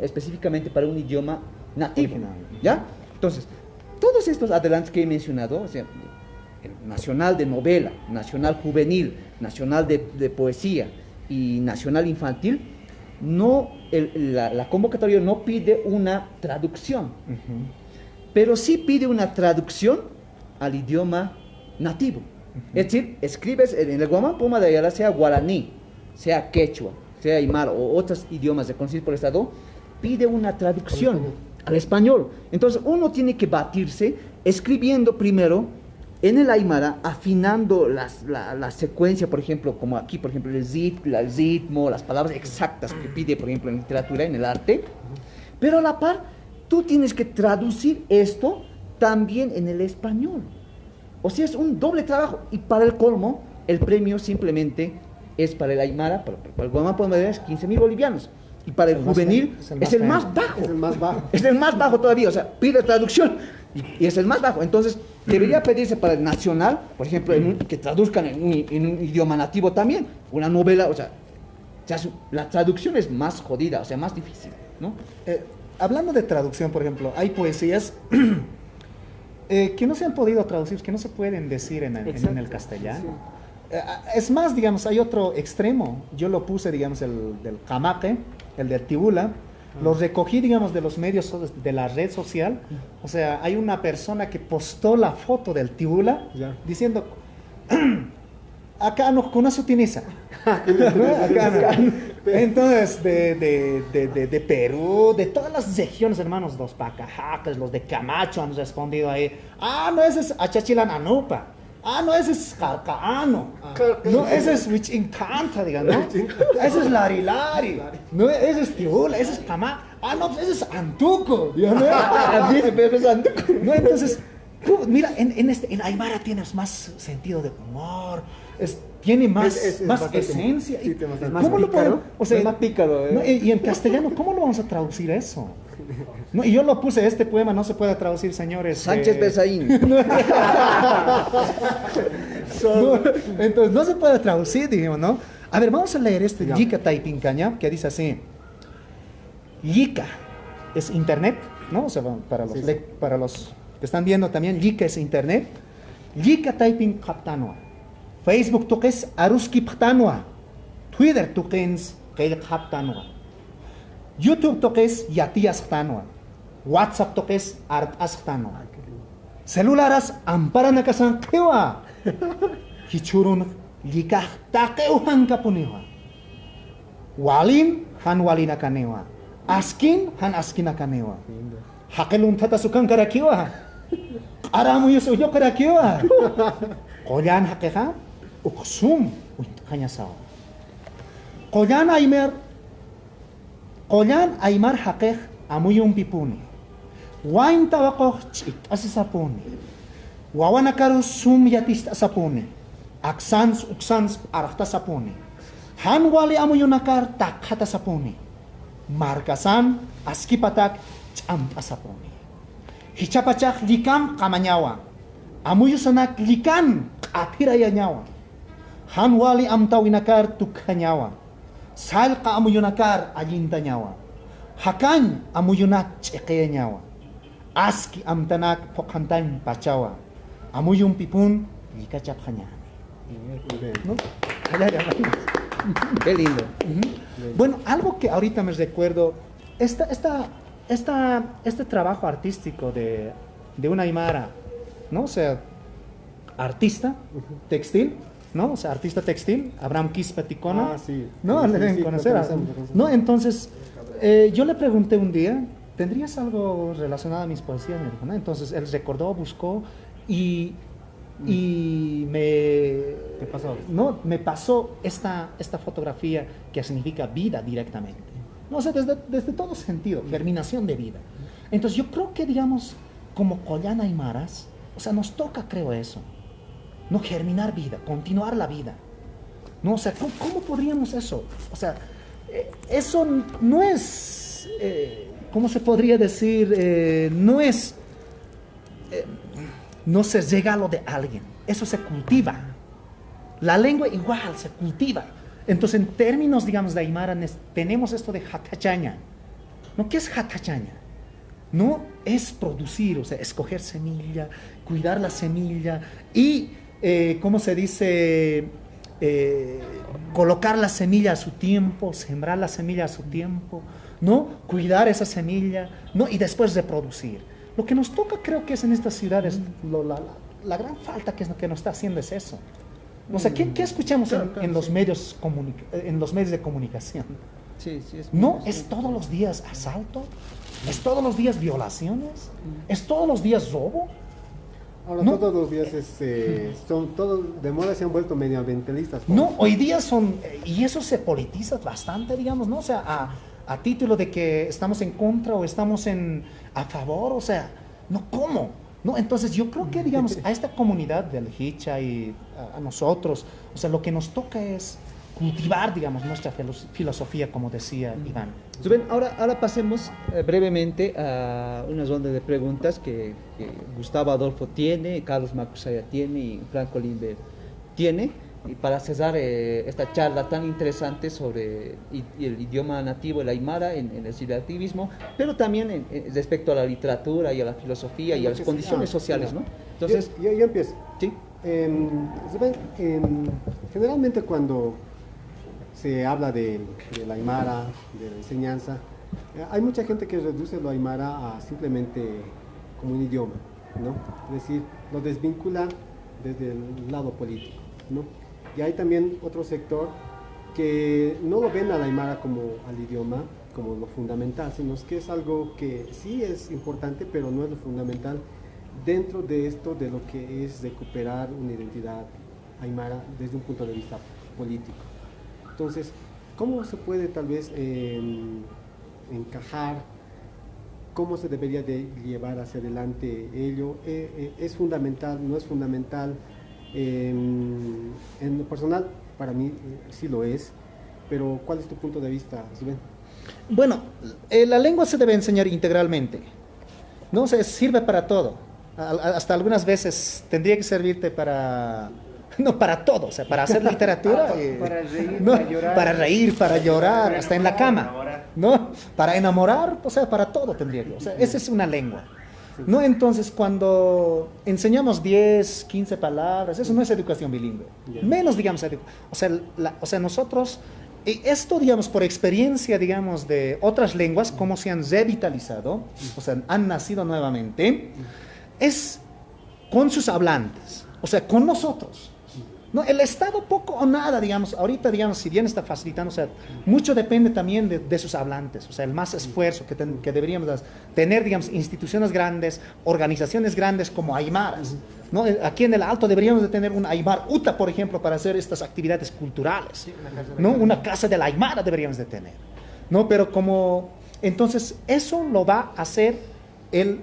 específicamente para un idioma nativo, ¿ya? Entonces, todos estos adelantos que he mencionado, o sea, el nacional de novela, nacional juvenil, nacional de poesía y nacional infantil, la convocatoria no pide una traducción, pero sí pide una traducción al idioma nativo. Es decir, escribes en el Guamán Poma de Ayala, sea guaraní, sea quechua, sea aymara o otros idiomas reconocidos por el Estado, pide una traducción al español. Entonces uno tiene que batirse escribiendo primero en el aymara, afinando la secuencia, por ejemplo, como aquí, por ejemplo, el ritmo, las palabras exactas que pide, por ejemplo, en literatura, en el arte, pero a la par, tú tienes que traducir esto también en el español. O sea, es un doble trabajo, y para el colmo, el premio simplemente es para el aymara, para el Guamán Poma de Ayala es 15,000 bolivianos. Y para el juvenil es el más bajo. Es el más bajo. Es el más bajo todavía, o sea, pide traducción y es el más bajo. Entonces, debería pedirse para el nacional, por ejemplo, que traduzcan en un idioma nativo también, una novela, o sea, la traducción es más jodida, o sea, más difícil, ¿no? Hablando de traducción, por ejemplo, hay poesías que no se han podido traducir, que no se pueden decir en el castellano. Es más, digamos, hay otro extremo. Yo lo puse, digamos, el del camaque, el del tibula, lo recogí, digamos, de los medios de la red social. O sea, hay una persona que postó la foto del tibula diciendo, acá no conoce utiliza. Entonces, de Perú, de todas las regiones, hermanos, los pacajaques, los de Camacho han respondido ahí, no, ese es Achachilan Anupa. No, ese es Calcaano. No, ese es Which Encanta, digamos, ¿no? Ese es Lari. No, ese es Tibula, ese es Camá. No, pues ese es Antuco, digamos, ¿no? No, entonces, mira, en Aymara tienes más sentido de humor, tiene más esencia. Sí, ¿Cómo lo podemos? O sea, es más pícaro, ¿no? Y en castellano, ¿cómo lo vamos a traducir eso? No, y yo lo puse, este poema no se puede traducir, señores. Sánchez Besaín. Entonces, no se puede traducir, dijimos, ¿no? A ver, vamos a leer este Yika Taipincaña, que dice así. Yika es internet, ¿no? O sea, para los que están viendo también, Yika es internet. Yika Taipin Kaptanua. Facebook toques Aruski Ptanua. Twitter toques Kail Kaptanua. YouTube toques Yatias Ptanua. WhatsApp toques Art Ptanua. Celularas Amparanacasan Kewa. Hichurun Yika Takeuhan Kapuniwa. Walin Han Walina Kanewa. Askin Han Askina Kanewa. Hakelun Tatasukan Karakiwa. Aramu Yusuyo Karakiwa. Koyan Hakeha. Uksum Kanyasao. Koyan Aymar Hakeha amuyun pipuni. Wain tabakoh chit asisapuni. Wawanakaru sum yatista sapuni. Aksans uksans arahta sapuni. Han wali amuyunakar takhata sapuni. Markasan askipatak champa sapuni. Hichapachak likam kamanyawa. Amuyusanak likan apiraya nyawa. Han wali amtawinakar tukhanyawa. Salqa amuyunakar ayinta nyawa. Hakan amuyunak cheqeya nyawa. Aski amtanak pokhantan pachawa. Amuyun pipun likachap hanyani. ¿No? Qué lindo. Bueno, algo que ahorita me recuerdo, este trabajo artístico de una aymara, ¿no? O sea, artista textil, ¿no? O sea, artista textil, Abraham Quispe Ticona. Ah, sí. ¿No? Sí, Le deben sí, conocer. lo conocemos. ¿No? Entonces, yo le pregunté un día, ¿tendrías algo relacionado a mis poesías? Me dijo, ¿no? Entonces, él recordó, buscó y me pasó esta fotografía que significa vida directamente. No sé, desde todo sentido, germinación de vida. Entonces yo creo que, digamos, como Collana Aymaras, o sea, nos toca, creo eso, no germinar vida, continuar la vida. No, o sea, ¿cómo podríamos eso? O sea, eso no es, ¿cómo se podría decir? No es... no se regalo de alguien, eso se cultiva. La lengua igual se cultiva. Entonces, en términos, digamos, de Aymara, tenemos esto de hatachaña. ¿No? ¿Qué es hatachaña? No es producir, o sea, escoger semilla, cuidar la semilla y, ¿cómo se dice? Colocar la semilla a su tiempo, sembrar la semilla a su tiempo, ¿no? Cuidar esa semilla, ¿no? Y después reproducir. Lo que nos toca, creo que es en estas ciudades, la gran falta que nos está haciendo es eso. O sea, ¿qué escuchamos en los medios de comunicación? Sí, es No, es todos los días asalto, es todos los días violaciones, es todos los días robo. Ahora No. todos los días son todos de moda, se han vuelto medioambientalistas. No, hoy día y eso se politiza bastante, digamos, ¿no? O sea, a título de que estamos en contra o estamos a favor, o sea, no, ¿cómo? ¿No? Entonces yo creo que, digamos, a esta comunidad del Hicha y a nosotros, o sea, lo que nos toca es cultivar, digamos, nuestra filosofía, como decía Iván. Rubén, ahora pasemos brevemente a una ronda de preguntas que Gustavo Adolfo tiene, Carlos Macusaya tiene y Franco Lindbergh tiene. Y para cerrar esta charla tan interesante sobre el idioma nativo, el aymara, en el civilactivismo, pero también respecto a la literatura y a la filosofía y a las condiciones sociales, ¿no? Entonces, yo empiezo. sí. Generalmente cuando se habla de la aymara, de la enseñanza, hay mucha gente que reduce lo aymara a simplemente como un idioma, ¿no? Es decir, lo desvincula desde el lado político, ¿no? Y hay también otro sector que no lo ven al aymara como al idioma, como lo fundamental, sino que es algo que sí es importante, pero no es lo fundamental dentro de esto de lo que es recuperar una identidad aymara desde un punto de vista político. Entonces, ¿cómo se puede tal vez encajar? ¿Cómo se debería de llevar hacia adelante ello? ¿Es fundamental? ¿No es fundamental? En lo personal, para mí sí lo es, pero ¿cuál es tu punto de vista, Rubén? Bueno, la lengua se debe enseñar integralmente, ¿no? O sea, sirve para todo. Hasta algunas veces tendría que servirte para... No, para todo, o sea, para hacer literatura. Para reír, ¿no? para llorar. Para reír, para llorar, hasta en la cama, ¿no? Para enamorar, o sea, para todo tendría que. O sea, esa es una lengua. ¿No? Entonces, cuando enseñamos 10, 15 palabras, eso no es educación bilingüe. Menos, digamos, o sea, nosotros, esto, digamos, por experiencia, digamos, de otras lenguas, cómo se han revitalizado, o sea, han nacido nuevamente, es con sus hablantes, o sea, con nosotros. No, el Estado poco o nada, digamos, ahorita, digamos, si bien está facilitando, o sea, mucho depende también de sus hablantes, o sea, el más esfuerzo que deberíamos tener, digamos, instituciones grandes, organizaciones grandes como aymaras, ¿no? Aquí en el Alto deberíamos de tener un aymar UTA, por ejemplo, para hacer estas actividades culturales, ¿no? Una casa de la aymara deberíamos de tener, ¿no? Pero como Entonces, eso lo va a hacer el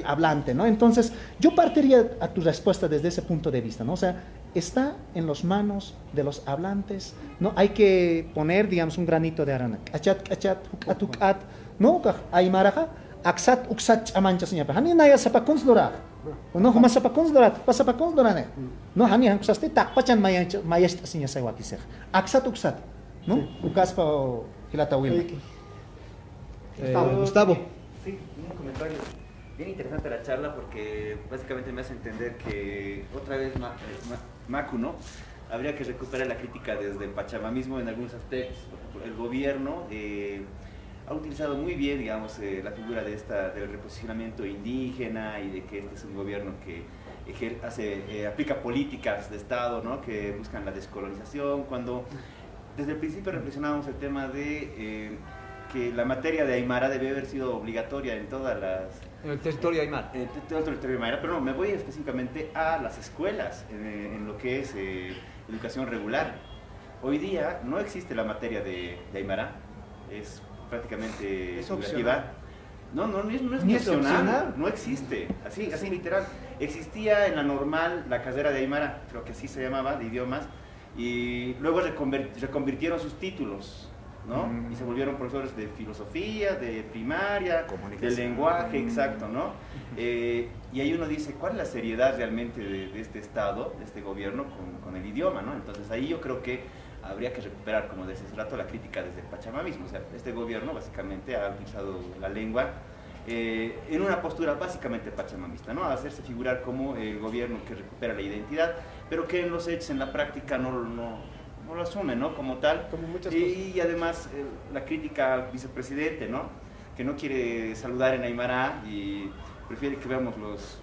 hablante, ¿no? Entonces, yo partiría a tu respuesta desde ese punto de vista, ¿no? O sea, está en las manos de los hablantes, ¿no? Hay que poner, digamos, un granito de arena. Achat, achat, atukat, ¿no? Aymaraja, aksat, uksat, amancha, señor. Hani naya sapakons dorak. No, huma sapakons dorak, pasapakons dorane. No, hani han kusaste, tak pachan mayast, señor Saywakisek. Aksat, uksat, ¿no? Ukaspa o Hilata Wilma. Gustavo. Sí, un comentario. Bien interesante la charla porque básicamente me hace entender que otra vez Macu, ¿no? Habría que recuperar la crítica desde el pachamamismo en algunos aspectos. Por ejemplo, el gobierno ha utilizado muy bien, digamos, la figura del reposicionamiento indígena y de que este es un gobierno que aplica políticas de Estado, ¿no? Que buscan la descolonización, cuando desde el principio reflexionábamos el tema de que la materia de Aymara debe haber sido obligatoria en todas las... En el territorio aymara. todo el territorio aymara, pero no, me voy específicamente a las escuelas, en lo que es educación regular. Hoy día no existe la materia de Aymara, es prácticamente Es educativa. No es Ni es opcional. no existe, así literal. Existía en la normal la carrera de Aymara, creo que así se llamaba, de idiomas, y luego reconvirtieron sus títulos, ¿no? Y se volvieron profesores de filosofía, de primaria, de lenguaje, exacto, ¿no? Y ahí uno dice, ¿cuál es la seriedad realmente de este Estado, de este gobierno con el idioma, ¿no? Entonces ahí yo creo que habría que recuperar, como decía hace rato, la crítica desde el pachamamismo. O sea, este gobierno básicamente ha utilizado la lengua en una postura básicamente pachamamista, ¿no? A hacerse figurar como el gobierno que recupera la identidad, pero que en los hechos, en la práctica, no lo asume, ¿no? Como tal. Como muchas Y además la crítica al vicepresidente, ¿no? Que no quiere saludar en Aymara y prefiere que veamos sus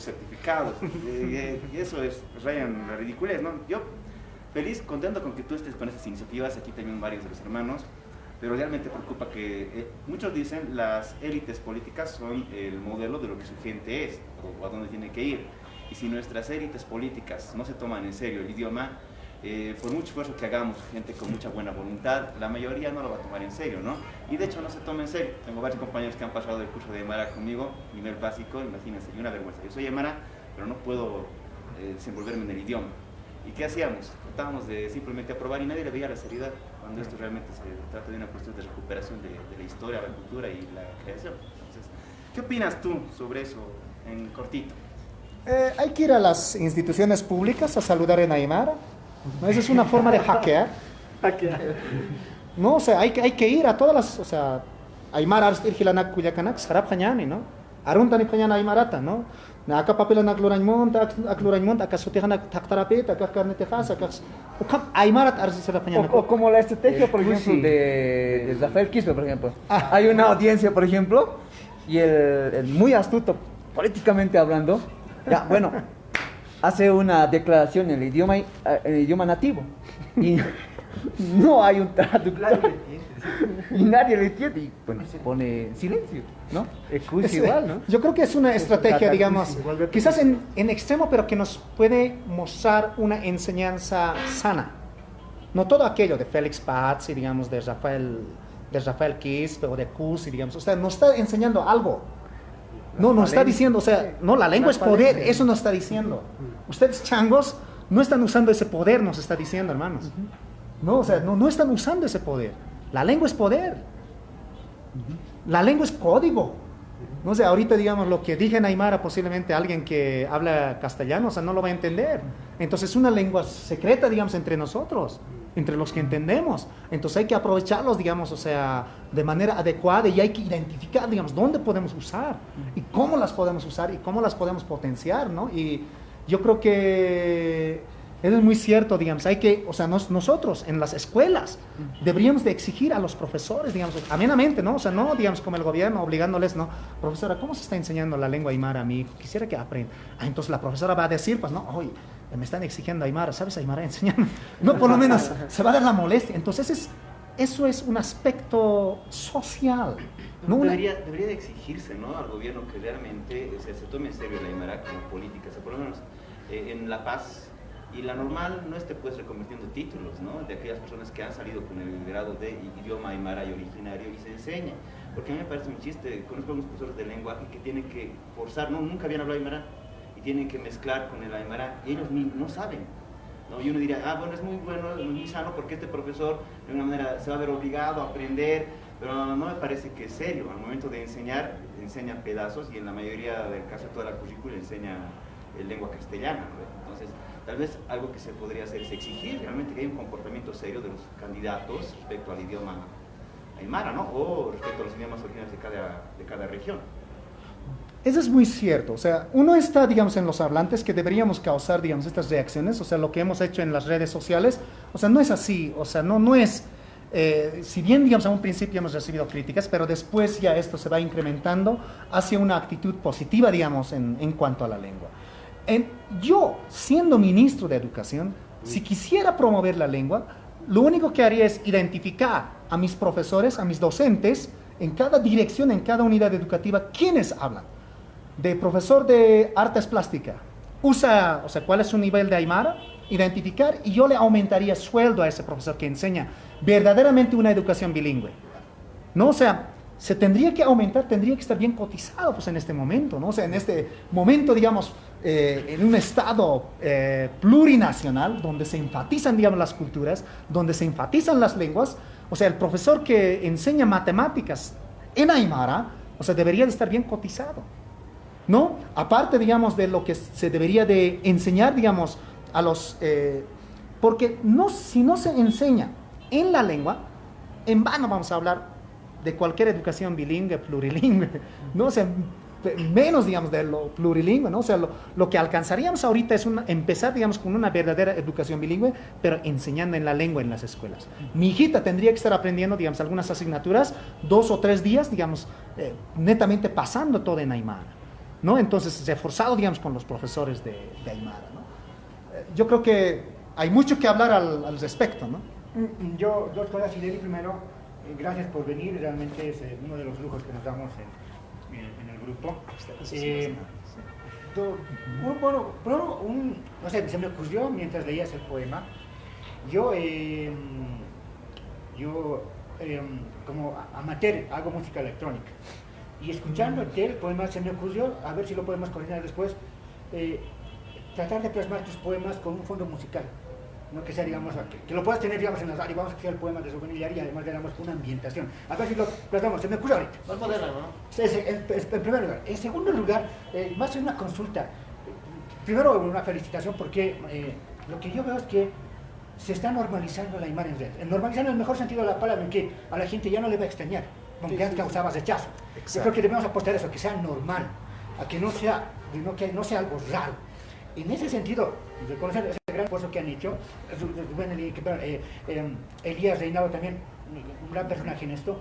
certificados. Y eso rayan la ridiculez, ¿no? Yo feliz, contento con que tú estés con estas iniciativas, aquí también varios de los hermanos, pero realmente preocupa que muchos dicen las élites políticas son el modelo de lo que su gente es o a dónde tiene que ir. Y si nuestras élites políticas no se toman en serio el idioma, por mucho esfuerzo que hagamos, gente con mucha buena voluntad, la mayoría no lo va a tomar en serio, ¿no? Y de hecho no se toma en serio. Tengo varios compañeros que han pasado el curso de Aymara conmigo, nivel básico, imagínense, y una vergüenza. Yo soy Aymara, pero no puedo desenvolverme en el idioma. ¿Y qué hacíamos? Tratábamos de simplemente aprobar y nadie le veía la seriedad, cuando esto realmente se trata de una cuestión de recuperación de la historia, la cultura y la creación. Entonces, ¿qué opinas tú sobre eso en cortito? Hay que ir a las instituciones públicas a saludar en Aymara. ¿No? Esa es una forma de hackear. No, o sea, hay que ir a todas las, o sea, Aymara arstir hilanak kuyakanak sarap hañani, ¿no? Aruntani hañana Aymarata, ¿no? Acá papilanak lurañmonta, acá sotijanak taktarapet, acá carnetejas, acá Aymarat arstir sarap hañana. O como la estrategia, por ejemplo, de Rafael Quispe, por ejemplo. Hay una audiencia, por ejemplo, y el muy astuto, políticamente hablando, ya, bueno, hace una declaración en el idioma nativo y no hay un traductor y nadie le entiende y bueno, se pone en silencio, ¿no? Es igual, ¿no? Yo creo que es una estrategia, digamos, quizás en extremo, pero que nos puede mostrar una enseñanza sana. No todo aquello de Félix Paz y, digamos, de Rafael Quispe o de Cusi, digamos, o sea, nos está enseñando algo. No, nos está diciendo, o sea, no, la lengua es poder, eso nos está diciendo. Ustedes changos no están usando ese poder, nos está diciendo, hermanos. No, o sea, no están usando ese poder. La lengua es poder. La lengua es código. No sé, ahorita, digamos, lo que dije en Aymara, posiblemente alguien que habla castellano, o sea, no lo va a entender. Entonces es una lengua secreta, digamos, entre nosotros, entre los que entendemos. Entonces hay que aprovecharlos, digamos, o sea, de manera adecuada y hay que identificar, digamos, dónde podemos usar y cómo las podemos usar y cómo las podemos potenciar, ¿no? Y yo creo que eso es muy cierto, digamos, hay que, o sea, nosotros en las escuelas deberíamos de exigir a los profesores, digamos, amenamente, ¿no? O sea, no, digamos, como el gobierno obligándoles, ¿no? Profesora, ¿cómo se está enseñando la lengua aymara a mi hijo? Quisiera que aprenda. Entonces la profesora va a decir, pues, no, oye, me están exigiendo aymara, ¿sabes aymara? Enseñarme. No, por lo menos se va a dar la molestia. Entonces eso es un aspecto social. ¿No? Debería de exigirse, ¿no? Al gobierno que realmente se tome en serio la aymara como política. O sea, por lo menos en La Paz Y la normal no esté pues reconvirtiendo títulos, ¿no? De aquellas personas que han salido con el grado de idioma aymara y originario y se enseña. Porque a mí me parece un chiste, conozco a algunos profesores de lenguaje que tienen que forzar, no, nunca habían hablado aymara, y tienen que mezclar con el aymara, y ellos no saben, ¿no? Y uno diría, ah, bueno, es muy bueno, es muy sano porque este profesor de una manera se va a ver obligado a aprender, pero no me parece que es serio. Al momento de enseñar, enseña pedazos y en la mayoría del caso de toda la currícula enseña lengua castellana, ¿no? Entonces, tal vez algo que se podría hacer es exigir realmente que haya un comportamiento serio de los candidatos respecto al idioma aymara, ¿no? O respecto a los idiomas originarios de cada región. Eso es muy cierto, o sea, uno está, digamos, en los hablantes que deberíamos causar, digamos, estas reacciones, o sea, lo que hemos hecho en las redes sociales, o sea, no es así, o sea, no es, si bien, digamos, a un principio hemos recibido críticas, pero después ya esto se va incrementando hacia una actitud positiva, digamos, en cuanto a la lengua. Yo, siendo ministro de Educación, si quisiera promover la lengua, lo único que haría es identificar a mis profesores, a mis docentes, en cada dirección, en cada unidad educativa, quiénes hablan. De profesor de artes plásticas, o sea, cuál es su nivel de aymara, identificar, y yo le aumentaría sueldo a ese profesor que enseña verdaderamente una educación bilingüe. ¿No? O sea, se tendría que aumentar, tendría que estar bien cotizado pues en este momento, ¿no? O sea, en este momento, digamos, en un estado plurinacional, donde se enfatizan, digamos, las culturas, donde se enfatizan las lenguas, o sea, el profesor que enseña matemáticas en aymara, o sea, debería de estar bien cotizado, ¿no? Aparte, digamos, de lo que se debería de enseñar, digamos, a los... porque si no se enseña en la lengua, en vano vamos a hablar de cualquier educación bilingüe, plurilingüe, ¿no? O sea, menos, digamos, de lo plurilingüe, ¿no? O sea, lo que alcanzaríamos ahorita es empezar, digamos, con una verdadera educación bilingüe, pero enseñando en la lengua en las escuelas. Mi hijita tendría que estar aprendiendo, digamos, algunas asignaturas, 2 o 3 días, digamos, netamente pasando todo en aymara, ¿no? Entonces, reforzado, digamos, con los profesores de aymara, ¿no? Yo creo que hay mucho que hablar al respecto, ¿no? Yo, dos cosas, Hilary. Primero, gracias por venir, realmente es uno de los lujos que nos damos en el grupo. No sé, se me ocurrió mientras leías el poema, yo como amateur hago música electrónica, y escuchando el poema se me ocurrió, a ver si lo podemos coordinar después, tratar de plasmar tus poemas con un fondo musical. No que sea, digamos, que lo puedas tener, digamos, en las áreas. Vamos a escuchar el poema de Rubén Hillary y además le damos una ambientación. A ver si lo tratamos, se me ocurre ahorita. Más moderna, ¿no? En primer lugar. En segundo lugar, más en una consulta. Primero, una felicitación porque lo que yo veo es que se está normalizando la aymara en red. Normalizando en el mejor sentido de la palabra, en que a la gente ya no le va a extrañar, aunque antes causaba rechazo. Exacto. Yo creo que debemos apostar a eso, que sea normal, a que no sea algo raro. En ese sentido, reconocer ese gran esfuerzo que han hecho, Elías Reinado también, un gran personaje en esto,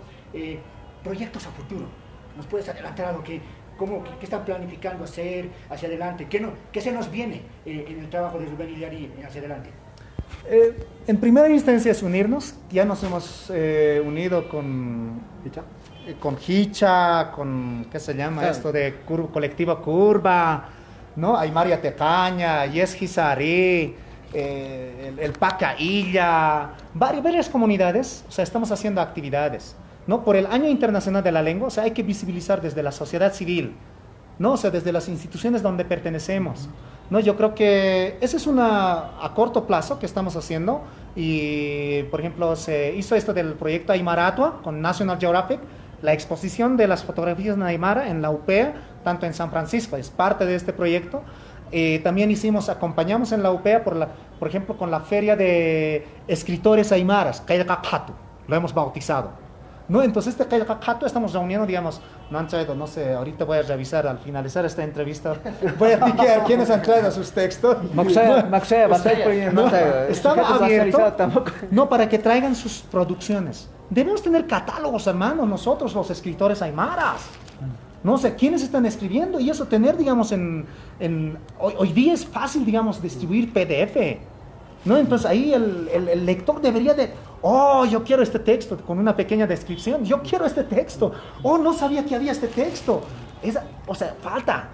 proyectos a futuro. ¿Nos puedes adelantar algo qué están planificando hacer hacia adelante? ¿Qué se nos viene en el trabajo de Rubén Hillary hacia adelante? En primera instancia es unirnos. Ya nos hemos unido con Hicha, con, ¿qué se llama esto? De Colectivo Curva, ¿no? Aymaria Tecaña, Yes Gizari, el Pacailla, varias comunidades, o sea, estamos haciendo actividades, ¿no? Por el Año Internacional de la Lengua, o sea, hay que visibilizar desde la sociedad civil, ¿no? O sea, desde las instituciones donde pertenecemos, ¿no? Yo creo que eso es a corto plazo que estamos haciendo, y, por ejemplo, se hizo esto del proyecto Aymaratua con National Geographic, la exposición de las fotografías en aymara en la UPEA, tanto en San Francisco, es parte de este proyecto. También acompañamos en la UPEA, por ejemplo, con la feria de escritores aymaras, Kayakakatu, lo hemos bautizado, ¿no? Entonces, este Kayakakatu estamos reuniendo, digamos, no han traído, no sé, ahorita voy a revisar al finalizar esta entrevista, voy a piquear quiénes han traído sus textos. Estaba abierto, no, para que traigan sus producciones. Debemos tener catálogos, hermanos, nosotros los escritores aymaras. No sé quiénes están escribiendo, y eso tener, digamos, hoy día es fácil, digamos, distribuir PDF, ¿no? Entonces ahí el lector debería de, yo quiero este texto con una pequeña descripción, yo quiero este texto, no sabía que había este texto. O sea, falta,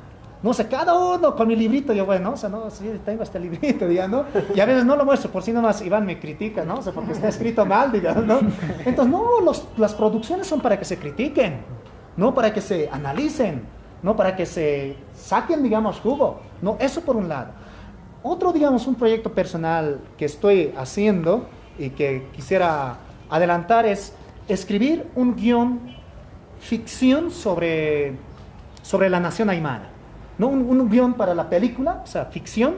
No sé, cada uno con mi librito, yo, bueno, o sea, no, sí, tengo este librito, ya, ¿no? Y a veces no lo muestro, por si nomás Iván me critica, ¿no? O sea, porque está escrito mal, digamos, ¿no? Entonces, no, las producciones son para que se critiquen, no para que se analicen, no para que se saquen, digamos, jugo, no, eso por un lado. Otro, digamos, un proyecto personal que estoy haciendo y que quisiera adelantar es escribir un guión ficción sobre la nación aymara. No un guión para la película, o sea, ficción,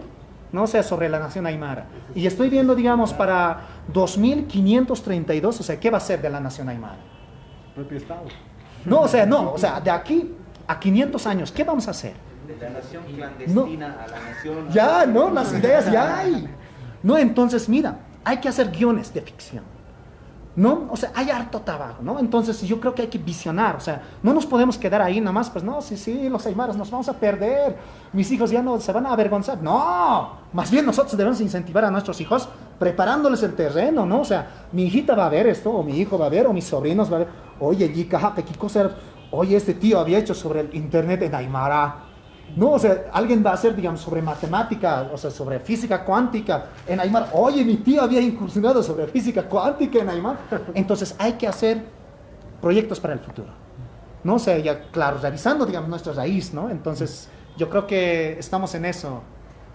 no o sea sobre la nación aymara. Y estoy viendo, digamos, para 2532, o sea, ¿qué va a ser de la nación aymara? Propio Estado. No, o sea, de aquí a 500 años, ¿qué vamos a hacer? De la nación clandestina a la nación... Ya, ¿no? Las ideas ya hay. No, entonces, mira, hay que hacer guiones de ficción. ¿No? O sea, hay harto trabajo, ¿no? Entonces yo creo que hay que visionar, o sea, no nos podemos quedar ahí nada más, pues no, sí, los aymaras nos vamos a perder, mis hijos ya no se van a avergonzar, no, más bien nosotros debemos incentivar a nuestros hijos preparándoles el terreno, ¿no? O sea, mi hijita va a ver esto, o mi hijo va a ver, o mis sobrinos va a ver, oye, Yika, ¿qué cosa era? Oye, este tío había hecho sobre el internet en aymara. No, o sea, alguien va a hacer, digamos, sobre matemática, o sea, sobre física cuántica en aymara. Oye, mi tío había incursionado sobre física cuántica en aymara. Entonces hay que hacer proyectos para el futuro, ¿no? O sea, ya, claro, revisando, digamos, nuestra raíz, ¿no? Entonces, yo creo que estamos en eso,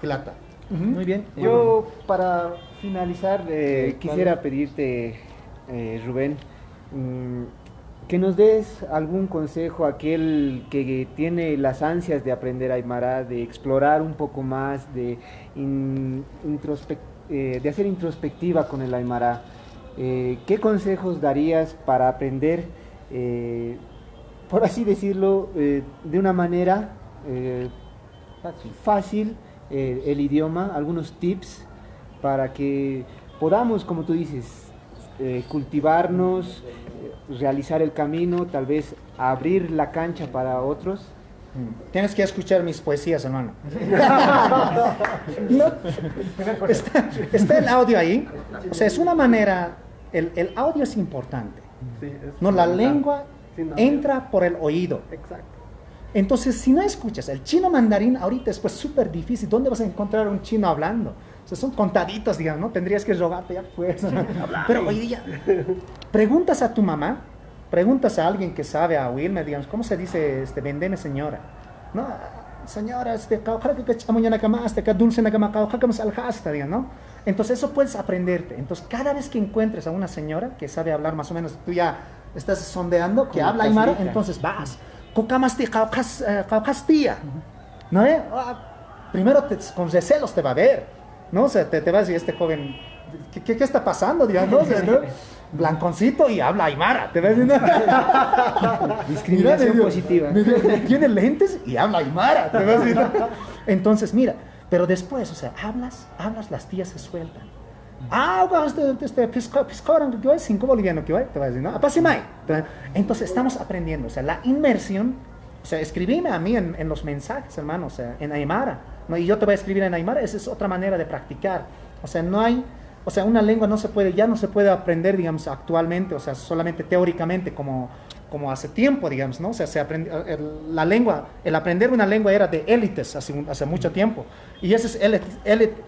Gilata. Muy bien. Yo, para finalizar, quisiera pedirte, Rubén, que nos des algún consejo a aquel que tiene las ansias de aprender aymara, de explorar un poco más, de hacer introspectiva con el aymara. ¿Qué consejos darías para aprender, por así decirlo, de una manera fácil el idioma? Algunos tips para que podamos, como tú dices, cultivarnos, realizar el camino, tal vez abrir la cancha para otros. Tienes que escuchar mis poesías, hermano. No, está el audio ahí. O sea, es una manera, el audio es importante. No, la lengua entra por el oído. Exacto. Entonces, si no escuchas el chino mandarín, ahorita es pues súper difícil. ¿Dónde vas a encontrar un chino hablando? O sea, son contaditos, digamos, ¿no? Tendrías que rogarte ya pues. Pero hoy día, preguntas a tu mamá, preguntas a alguien que sabe, a Wilmer, digamos, ¿cómo se dice, vendeme señora? No, señora, dulce digamos, ¿no? Entonces eso puedes aprenderte. Entonces cada vez que encuentres a una señora que sabe hablar más o menos, tú ya estás sondeando, que habla aymara, entonces vas. ¿No? Primero con recelos te va a ver, ¿no? O sea, te va a decir este joven, ¿qué está pasando? Digamos, ¿no? O sea, ¿no? Blanconcito y habla aymara, te va a decir, ¿no? Discriminación positiva. Tiene lentes y habla aymara, te va a decir, ¿no? Entonces, mira, pero después, o sea, hablas, las tías se sueltan. Piscoran, que hay 5 bolivianos que hay, te va a decir, ¿no? Entonces estamos aprendiendo, o sea, la inmersión, o sea, escribime a mí en los mensajes, hermano, o sea, en aymara, ¿no? Y yo te voy a escribir en aymara, esa es otra manera de practicar, o sea, no hay, o sea, una lengua ya no se puede aprender, digamos, actualmente, o sea, solamente teóricamente como hace tiempo, digamos, ¿no? O sea, la lengua, el aprender una lengua era de élites hace mucho tiempo, y esos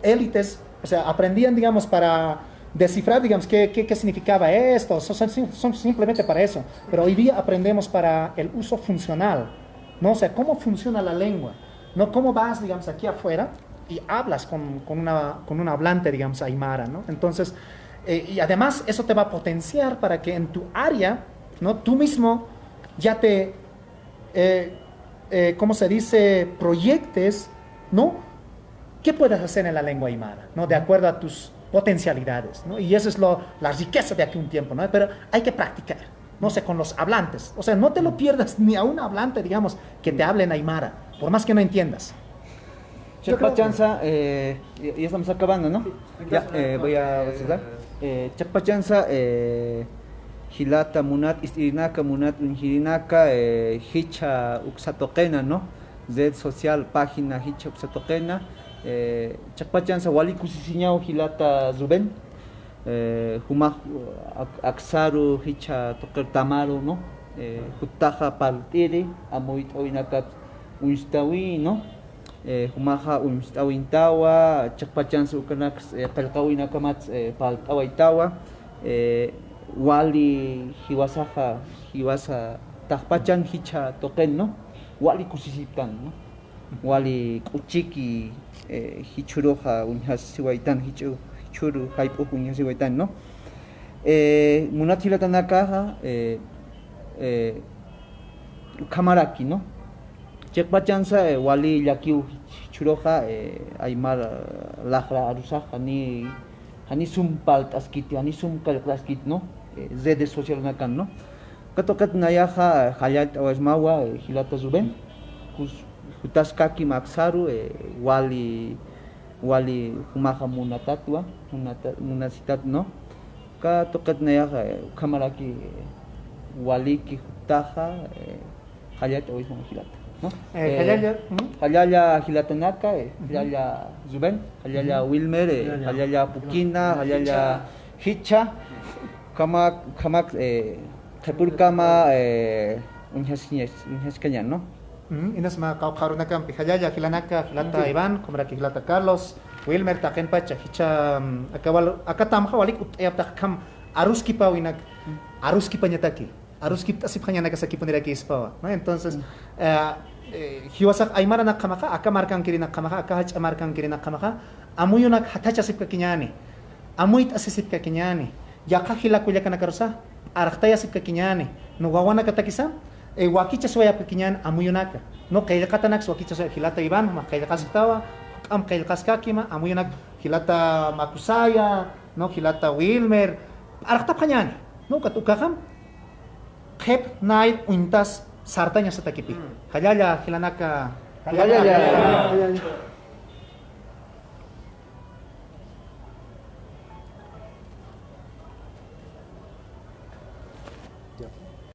élites, o sea, aprendían, digamos, para descifrar, digamos, qué significaba esto, son simplemente para eso. Pero hoy día aprendemos para el uso funcional, ¿no? O sea, cómo funciona la lengua, ¿no? Cómo vas, digamos, aquí afuera y hablas con un hablante, digamos, aymara, ¿no? Entonces, y además eso te va a potenciar para que en tu área, ¿no? Tú mismo ya te, ¿cómo se dice? Proyectes, ¿no? ¿Qué puedes hacer en la lengua aymara, ¿no? De acuerdo a tus potencialidades, ¿no? Y eso es la riqueza de aquí un tiempo, ¿no? Pero hay que practicar, no sé, con los hablantes. O sea, no te lo pierdas ni a un hablante, digamos, que te hable en aymara, por más que no entiendas. Chakpachanza, ya estamos acabando, ¿no? Ya, voy a cerrar. Chakpachanza, Hilata Munat, Istinaka Munat, Unjirinaka, Hicha Uxatoquena, ¿no? Red social, página Hicha Uxatoquena. Chakpachanza wali kusisiñao Hilata Rubén, Humaj Aksaru Hicha Toker Tamaru, ¿no? Hutaja Paltiri, Amuit Oinakat Unstawi, ¿no? humaja umstawintawa chakpachan sukanak qalqawinakamat paltawaitawa wali hiwasa tajpachan hicha toqen no wali kusisipan no wali kuchiki hichuroja unhas siwaitan hichuru haipo unhas siwaitan no munathilatanaka kamaraki no chekpachansa wali yakiu churoja aymar lajra arusaja hani sumpal taskiti hani sumkal klaskit no redes social nakan no katokat nayaja hayat awasmawa hilata zuben hutaskaki maksaru wali humaja munatatwa munasitat no katokat nayaja kamaraki waliki hutaja hayat awasmawa hilata no Halaya Hilatanaka, Halaya Zuben, Halaya Wilmer, Halaya Pukina, Halaya Hicha, Kamak Kapurkama, Unhas Kanya, no? Inas ma kaukarunaka Halaya Hilanaka, Hilata Ivan, Komraki Hilata Carlos, Wilmer Taken Pacha, Hicha, Akatam Hawalik Ayaptakam, Aruski Pawinak, Aruski Panyataki. Aruski asipanya naga sa kipon nila kispawa. No, entonces hiwasak aymara nak kamaka, aka markang kiri nak kamaka, aka hach markang kiri nak kamaka, amuyo nak hatacha asip ka kinyani. Amuit asisip ka kinyani. Yaka hila kuya ka nakarusa, araktay asip ka kinyani. No wawana ka takisa, wakicha swaya ka kinyani, amuyo naka. No kaya ka tanak wakicha swaya hilata iban, kaya ka sitawa, kaya ka skakima, amuyo nak hilata makusaya, no hilata Wilmer, araktap kanyani. No katukakam Kep naid untas sartanya sa takipi. Halaya hilanaka. Halaya.